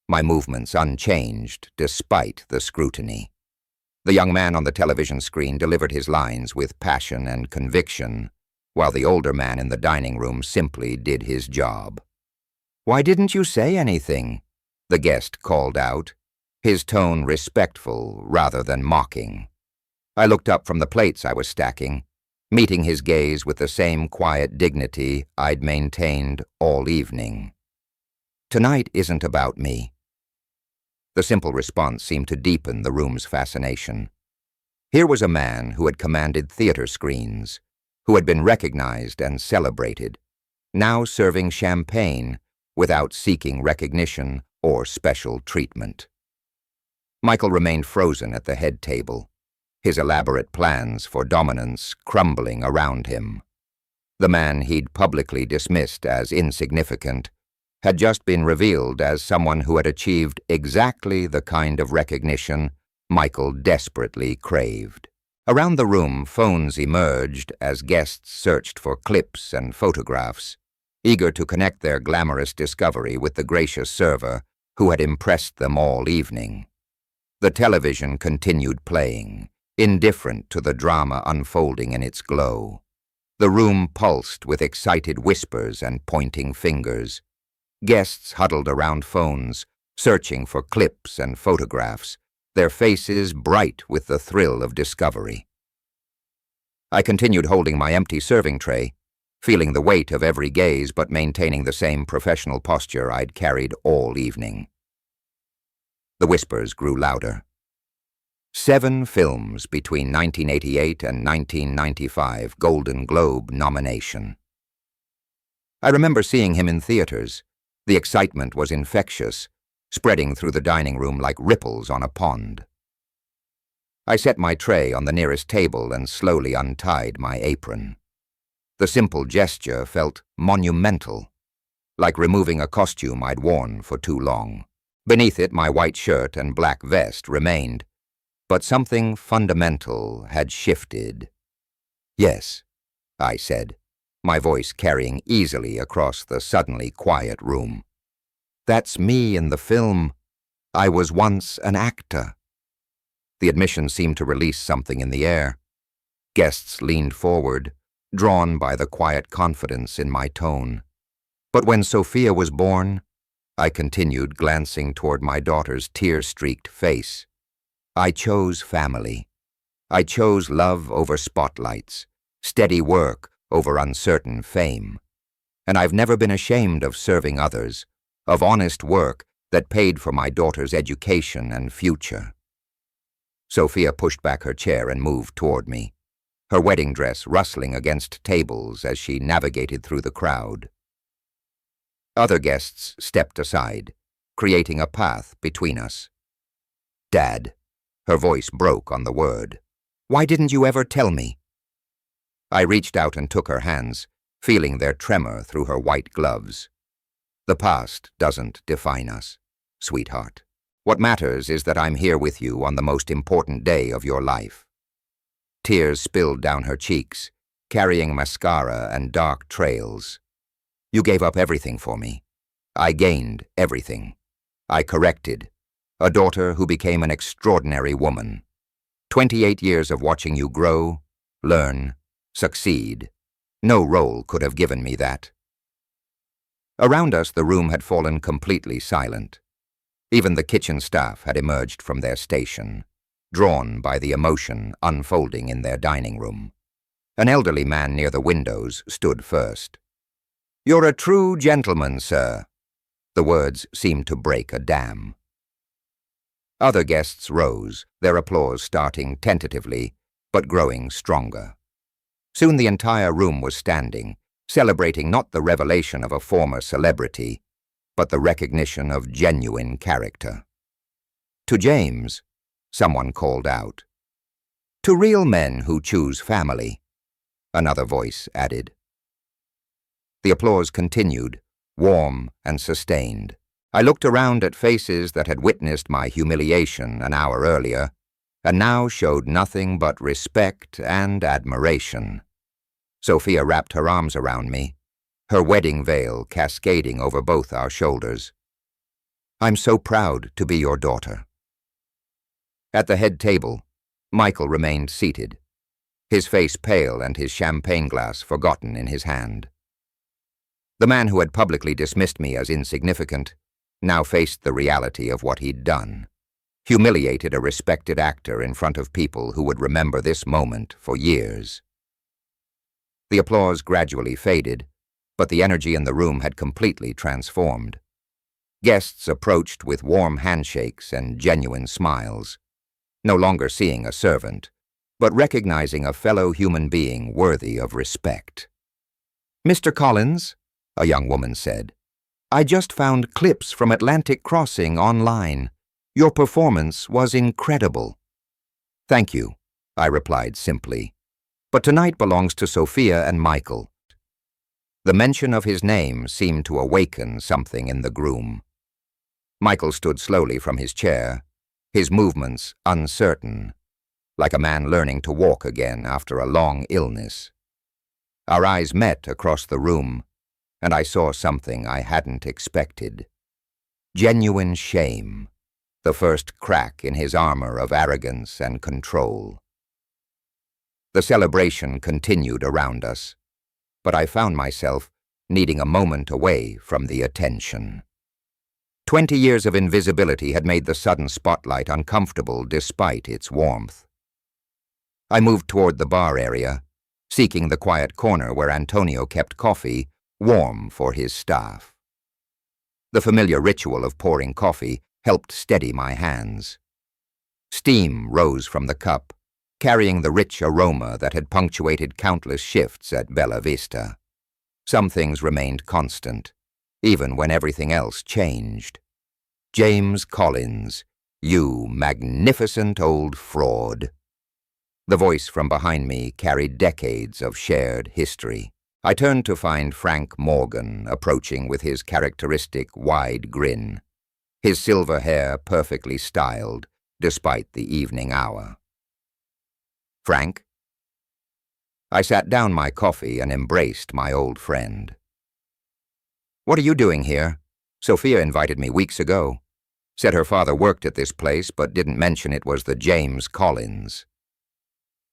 my movements unchanged despite the scrutiny. The young man on the television screen delivered his lines with passion and conviction, while the older man in the dining room simply did his job. "Why didn't you say anything?" the guest called out, his tone respectful rather than mocking. I looked up from the plates I was stacking, meeting his gaze with the same quiet dignity I'd maintained all evening. "Tonight isn't about me." The simple response seemed to deepen the room's fascination. Here was a man who had commanded theater screens, who had been recognized and celebrated, now serving champagne without seeking recognition or special treatment. Michael remained frozen at the head table, his elaborate plans for dominance crumbling around him. The man he'd publicly dismissed as insignificant had just been revealed as someone who had achieved exactly the kind of recognition Michael desperately craved. Around the room, phones emerged as guests searched for clips and photographs, eager to connect their glamorous discovery with the gracious server who had impressed them all evening. The television continued playing, indifferent to the drama unfolding in its glow. The room pulsed with excited whispers and pointing fingers. Guests huddled around phones, searching for clips and photographs, their faces bright with the thrill of discovery. I continued holding my empty serving tray, feeling the weight of every gaze but maintaining the same professional posture I'd carried all evening. The whispers grew louder. 7 films between 1988 and 1995 Golden Globe nomination. I remember seeing him in theaters. The excitement was infectious, spreading through the dining room like ripples on a pond. I set my tray on the nearest table and slowly untied my apron. The simple gesture felt monumental, like removing a costume I'd worn for too long. Beneath it, my white shirt and black vest remained, but something fundamental had shifted. "Yes," I said, my voice carrying easily across the suddenly quiet room. "That's me in the film. I was once an actor." The admission seemed to release something in the air. Guests leaned forward, drawn by the quiet confidence in my tone. But when Sophia was born, I continued, glancing toward my daughter's tear-streaked face. I chose family. I chose love over spotlights, steady work over uncertain fame. And I've never been ashamed of serving others, of honest work that paid for my daughter's education and future. Sophia pushed back her chair and moved toward me, her wedding dress rustling against tables as she navigated through the crowd. Other guests stepped aside, creating a path between us. "Dad," her voice broke on the word. "Why didn't you ever tell me?" I reached out and took her hands, feeling their tremor through her white gloves. "The past doesn't define us, sweetheart. What matters is that I'm here with you on the most important day of your life." Tears spilled down her cheeks, carrying mascara and dark trails. "You gave up everything for me. I gained everything. I corrected. A daughter who became an extraordinary woman. 28 years of watching you grow, learn, succeed. No role could have given me that." Around us, the room had fallen completely silent. Even the kitchen staff had emerged from their station, drawn by the emotion unfolding in their dining room. An elderly man near the windows stood first. "You're a true gentleman, sir." The words seemed to break a dam. Other guests rose, their applause starting tentatively, but growing stronger. Soon the entire room was standing, celebrating not the revelation of a former celebrity, but the recognition of genuine character. "To James," someone called out. "To real men who choose family," another voice added. The applause continued, warm and sustained. I looked around at faces that had witnessed my humiliation an hour earlier, and now showed nothing but respect and admiration. Sophia wrapped her arms around me, her wedding veil cascading over both our shoulders. "I'm so proud to be your daughter." At the head table, Michael remained seated, his face pale and his champagne glass forgotten in his hand. The man who had publicly dismissed me as insignificant now faced the reality of what he'd done, humiliated a respected actor in front of people who would remember this moment for years. The applause gradually faded, but the energy in the room had completely transformed. Guests approached with warm handshakes and genuine smiles, no longer seeing a servant, but recognizing a fellow human being worthy of respect. "Mr. Collins," a young woman said, "I just found clips from Atlantic Crossing online. Your performance was incredible." "Thank you," I replied simply. "But tonight belongs to Sophia and Michael. The mention of his name seemed to awaken something in the groom. Michael stood slowly from his chair, his movements uncertain, like a man learning to walk again after a long illness. Our eyes met across the room, and I saw something I hadn't expected. Genuine shame, the first crack in his armor of arrogance and control. The celebration continued around us, but I found myself needing a moment away from the attention. 20 years of invisibility had made the sudden spotlight uncomfortable despite its warmth. I moved toward the bar area, seeking the quiet corner where Antonio kept coffee warm for his staff. The familiar ritual of pouring coffee helped steady my hands. Steam rose from the cup, carrying the rich aroma that had punctuated countless shifts at Bella Vista. Some things remained constant, even when everything else changed. James Collins, you magnificent old fraud. The voice from behind me carried decades of shared history. I turned to find Frank Morgan approaching with his characteristic wide grin, his silver hair perfectly styled despite the evening hour. Frank? I sat down my coffee and embraced my old friend. What are you doing here? Sophia invited me weeks ago. Said her father worked at this place but didn't mention it was the James Collins.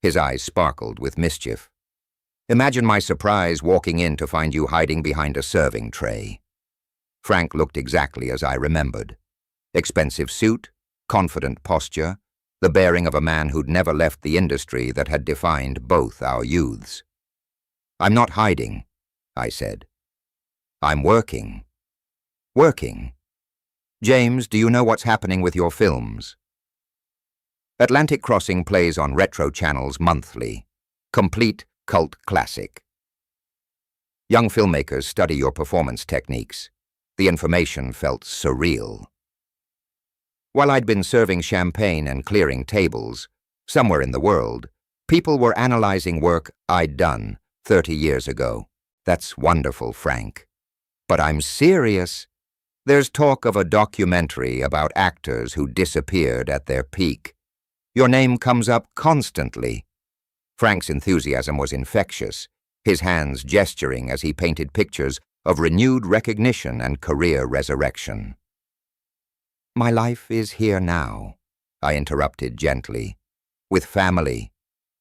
His eyes sparkled with mischief. Imagine my surprise walking in to find you hiding behind a serving tray. Frank looked exactly as I remembered. Expensive suit, confident posture, the bearing of a man who'd never left the industry that had defined both our youths. I'm not hiding, I said. I'm working. Working? James, do you know what's happening with your films? Atlantic Crossing plays on retro channels monthly. Complete cult classic. Young filmmakers study your performance techniques. The information felt surreal. While I'd been serving champagne and clearing tables, somewhere in the world, people were analyzing work I'd done 30 years ago. That's wonderful, Frank. But I'm serious. There's talk of a documentary about actors who disappeared at their peak. Your name comes up constantly. Frank's enthusiasm was infectious, his hands gesturing as he painted pictures of renewed recognition and career resurrection. My life is here now, I interrupted gently, with family,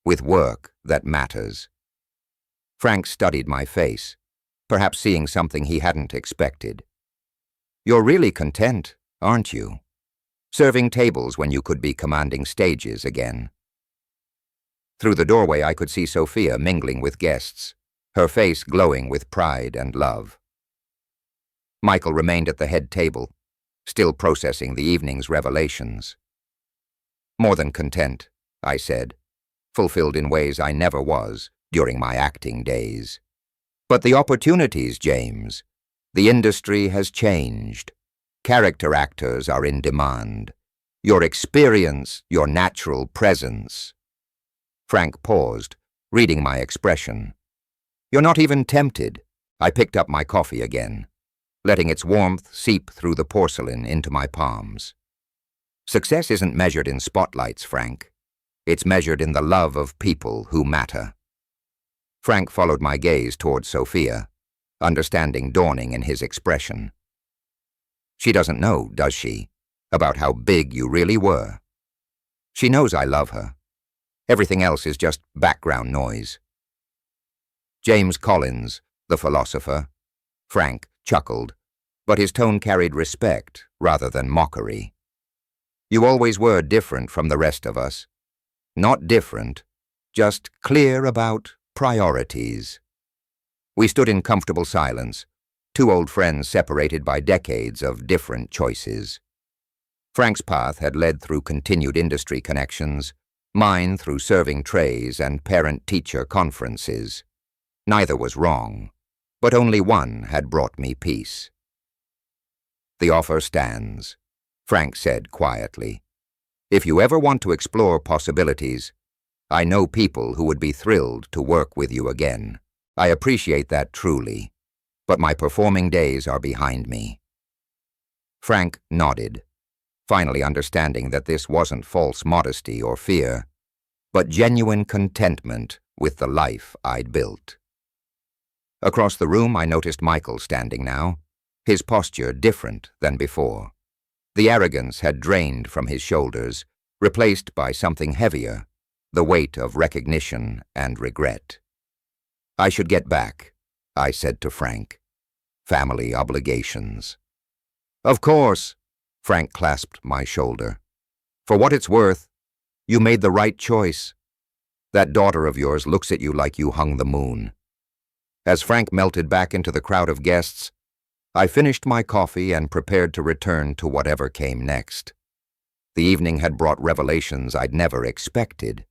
with work that matters. Frank studied my face, perhaps seeing something he hadn't expected. You're really content, aren't you? Serving tables when you could be commanding stages again. Through the doorway I could see Sophia mingling with guests, her face glowing with pride and love. Michael remained at the head table, still processing the evening's revelations. More than content, I said, fulfilled in ways I never was during my acting days. But the opportunities, James. The industry has changed. Character actors are in demand. Your experience, your natural presence. Frank paused, reading my expression. You're not even tempted. I picked up my coffee again, letting its warmth seep through the porcelain into my palms. Success isn't measured in spotlights, Frank. It's measured in the love of people who matter. Frank followed my gaze toward Sophia, understanding dawning in his expression. She doesn't know, does she, about how big you really were? She knows I love her. Everything else is just background noise. James Collins, the philosopher. Frank chuckled, but his tone carried respect rather than mockery. You always were different from the rest of us. Not different, just clear about priorities. We stood in comfortable silence, two old friends separated by decades of different choices. Frank's path had led through continued industry connections, mine through serving trays and parent-teacher conferences. Neither was wrong, but only one had brought me peace. The offer stands, Frank said quietly. If you ever want to explore possibilities, I know people who would be thrilled to work with you again. I appreciate that truly. but my performing days are behind me." Frank nodded, finally understanding that this wasn't false modesty or fear, but genuine contentment with the life I'd built. Across the room, I noticed Michael standing now, his posture different than before. The arrogance had drained from his shoulders, replaced by something heavier, the weight of recognition and regret. "I should get back," I said to Frank. "Family obligations." "Of course," Frank clasped my shoulder. "For what it's worth, you made the right choice. That daughter of yours looks at you like you hung the moon." As Frank melted back into the crowd of guests, I finished my coffee and prepared to return to whatever came next. The evening had brought revelations I'd never expected,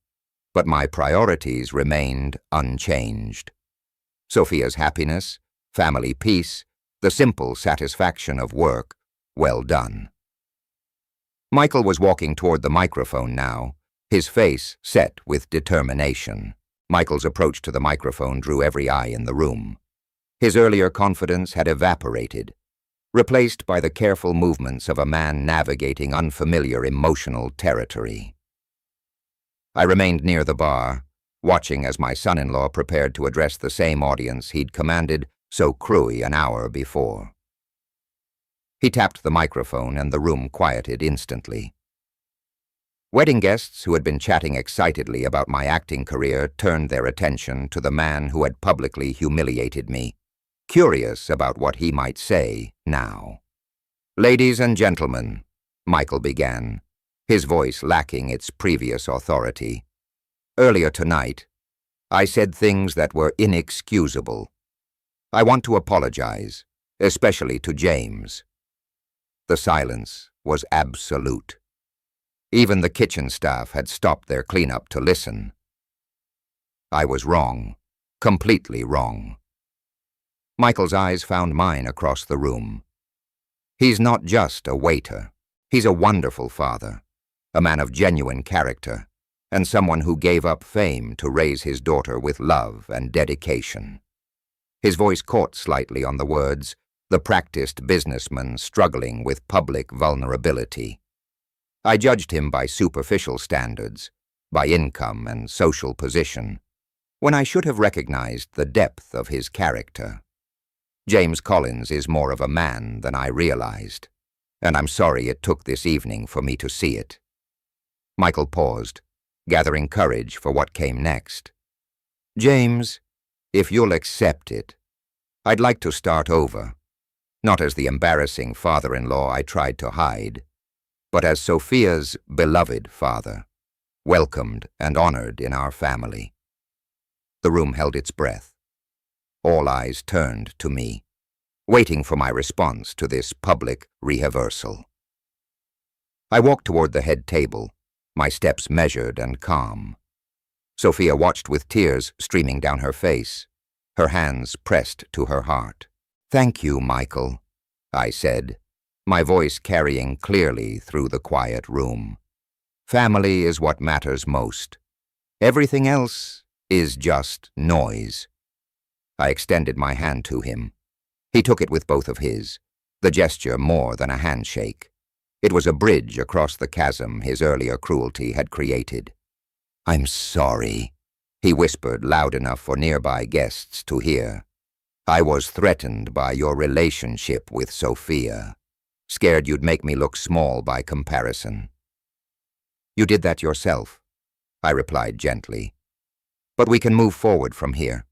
but my priorities remained unchanged. Sophia's happiness, family peace, the simple satisfaction of work well done. Michael was walking toward the microphone now, his face set with determination. Michael's approach to the microphone drew every eye in the room. His earlier confidence had evaporated, replaced by the careful movements of a man navigating unfamiliar emotional territory. I remained near the bar, watching as my son-in-law prepared to address the same audience he'd commanded so cruelly an hour before. He tapped the microphone and the room quieted instantly. Wedding guests who had been chatting excitedly about my acting career turned their attention to the man who had publicly humiliated me, curious about what he might say now. "Ladies and gentlemen," Michael began, his voice lacking its previous authority. "Earlier tonight, I said things that were inexcusable. I want to apologize, especially to James." The silence was absolute. Even the kitchen staff had stopped their cleanup to listen. I was wrong, completely wrong. Michael's eyes found mine across the room. He's not just a waiter. He's a wonderful father, a man of genuine character, and someone who gave up fame to raise his daughter with love and dedication. His voice caught slightly on the words, the practiced businessman struggling with public vulnerability. I judged him by superficial standards, by income and social position, when I should have recognized the depth of his character. James Collins is more of a man than I realized, and I'm sorry it took this evening for me to see it. Michael paused, gathering courage for what came next. "James, if you'll accept it, I'd like to start over, not as the embarrassing father-in-law I tried to hide, but as Sophia's beloved father, welcomed and honored in our family." The room held its breath. All eyes turned to me, waiting for my response to this public rehearsal. I walked toward the head table, my steps measured and calm. Sophia watched with tears streaming down her face, her hands pressed to her heart. "Thank you, Michael," I said, my voice carrying clearly through the quiet room. "Family is what matters most. Everything else is just noise." I extended my hand to him. He took it with both of his, the gesture more than a handshake. It was a bridge across the chasm his earlier cruelty had created. "I'm sorry," he whispered loud enough for nearby guests to hear. "I was threatened by your relationship with Sophia. Scared you'd make me look small by comparison." "You did that yourself," I replied gently. "But we can move forward from here."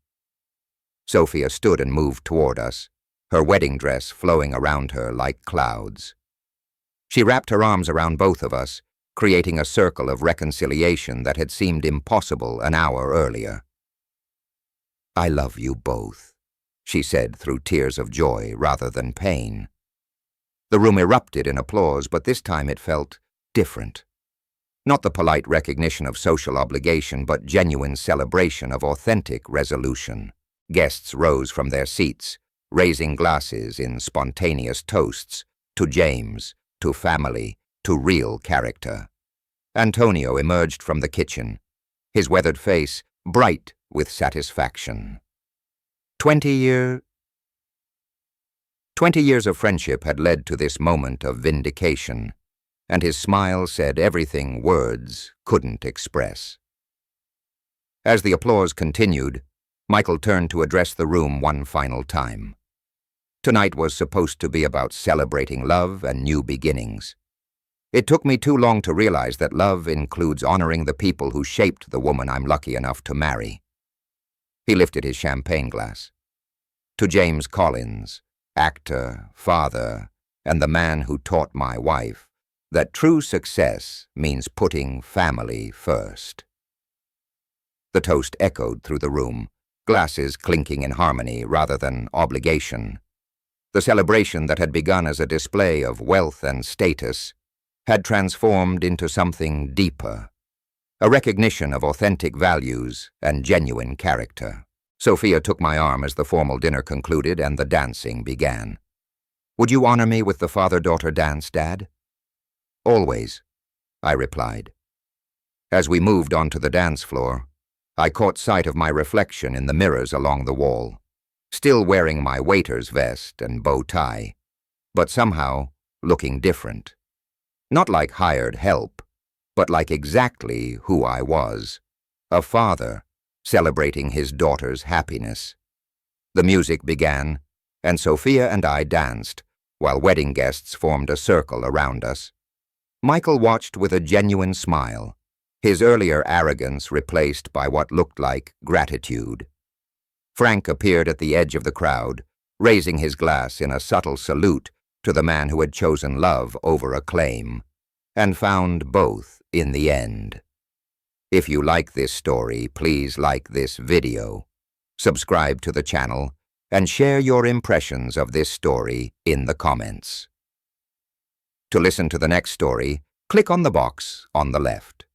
Sophia stood and moved toward us, her wedding dress flowing around her like clouds. She wrapped her arms around both of us, creating a circle of reconciliation that had seemed impossible an hour earlier. "I love you both," she said through tears of joy rather than pain. The room erupted in applause, but this time it felt different. Not the polite recognition of social obligation, but genuine celebration of authentic resolution. Guests rose from their seats, raising glasses in spontaneous toasts to James, to family, to real character. Antonio emerged from the kitchen, his weathered face bright with satisfaction. 20 years 20 years of friendship had led to this moment of vindication, and his smile said everything words couldn't express. As the applause continued, Michael turned to address the room one final time. Tonight was supposed to be about celebrating love and new beginnings. It took me too long to realize that love includes honoring the people who shaped the woman I'm lucky enough to marry. He lifted his champagne glass. To James Collins, actor, father, and the man who taught my wife that true success means putting family first. The toast echoed through the room, glasses clinking in harmony rather than obligation. The celebration that had begun as a display of wealth and status had transformed into something deeper, a recognition of authentic values and genuine character. Sophia took my arm as the formal dinner concluded and the dancing began. "Would you honor me with the father-daughter dance, Dad?" "Always," I replied. As we moved onto the dance floor, I caught sight of my reflection in the mirrors along the wall, still wearing my waiter's vest and bow tie, but somehow looking different. Not like hired help, but like exactly who I was, a father celebrating his daughter's happiness. The music began, and Sophia and I danced, while wedding guests formed a circle around us. Michael watched with a genuine smile, his earlier arrogance replaced by what looked like gratitude. Frank appeared at the edge of the crowd, raising his glass in a subtle salute to the man who had chosen love over acclaim, and found both in the end. If you like this story, please like this video, subscribe to the channel, and share your impressions of this story in the comments. To listen to the next story, click on the box on the left.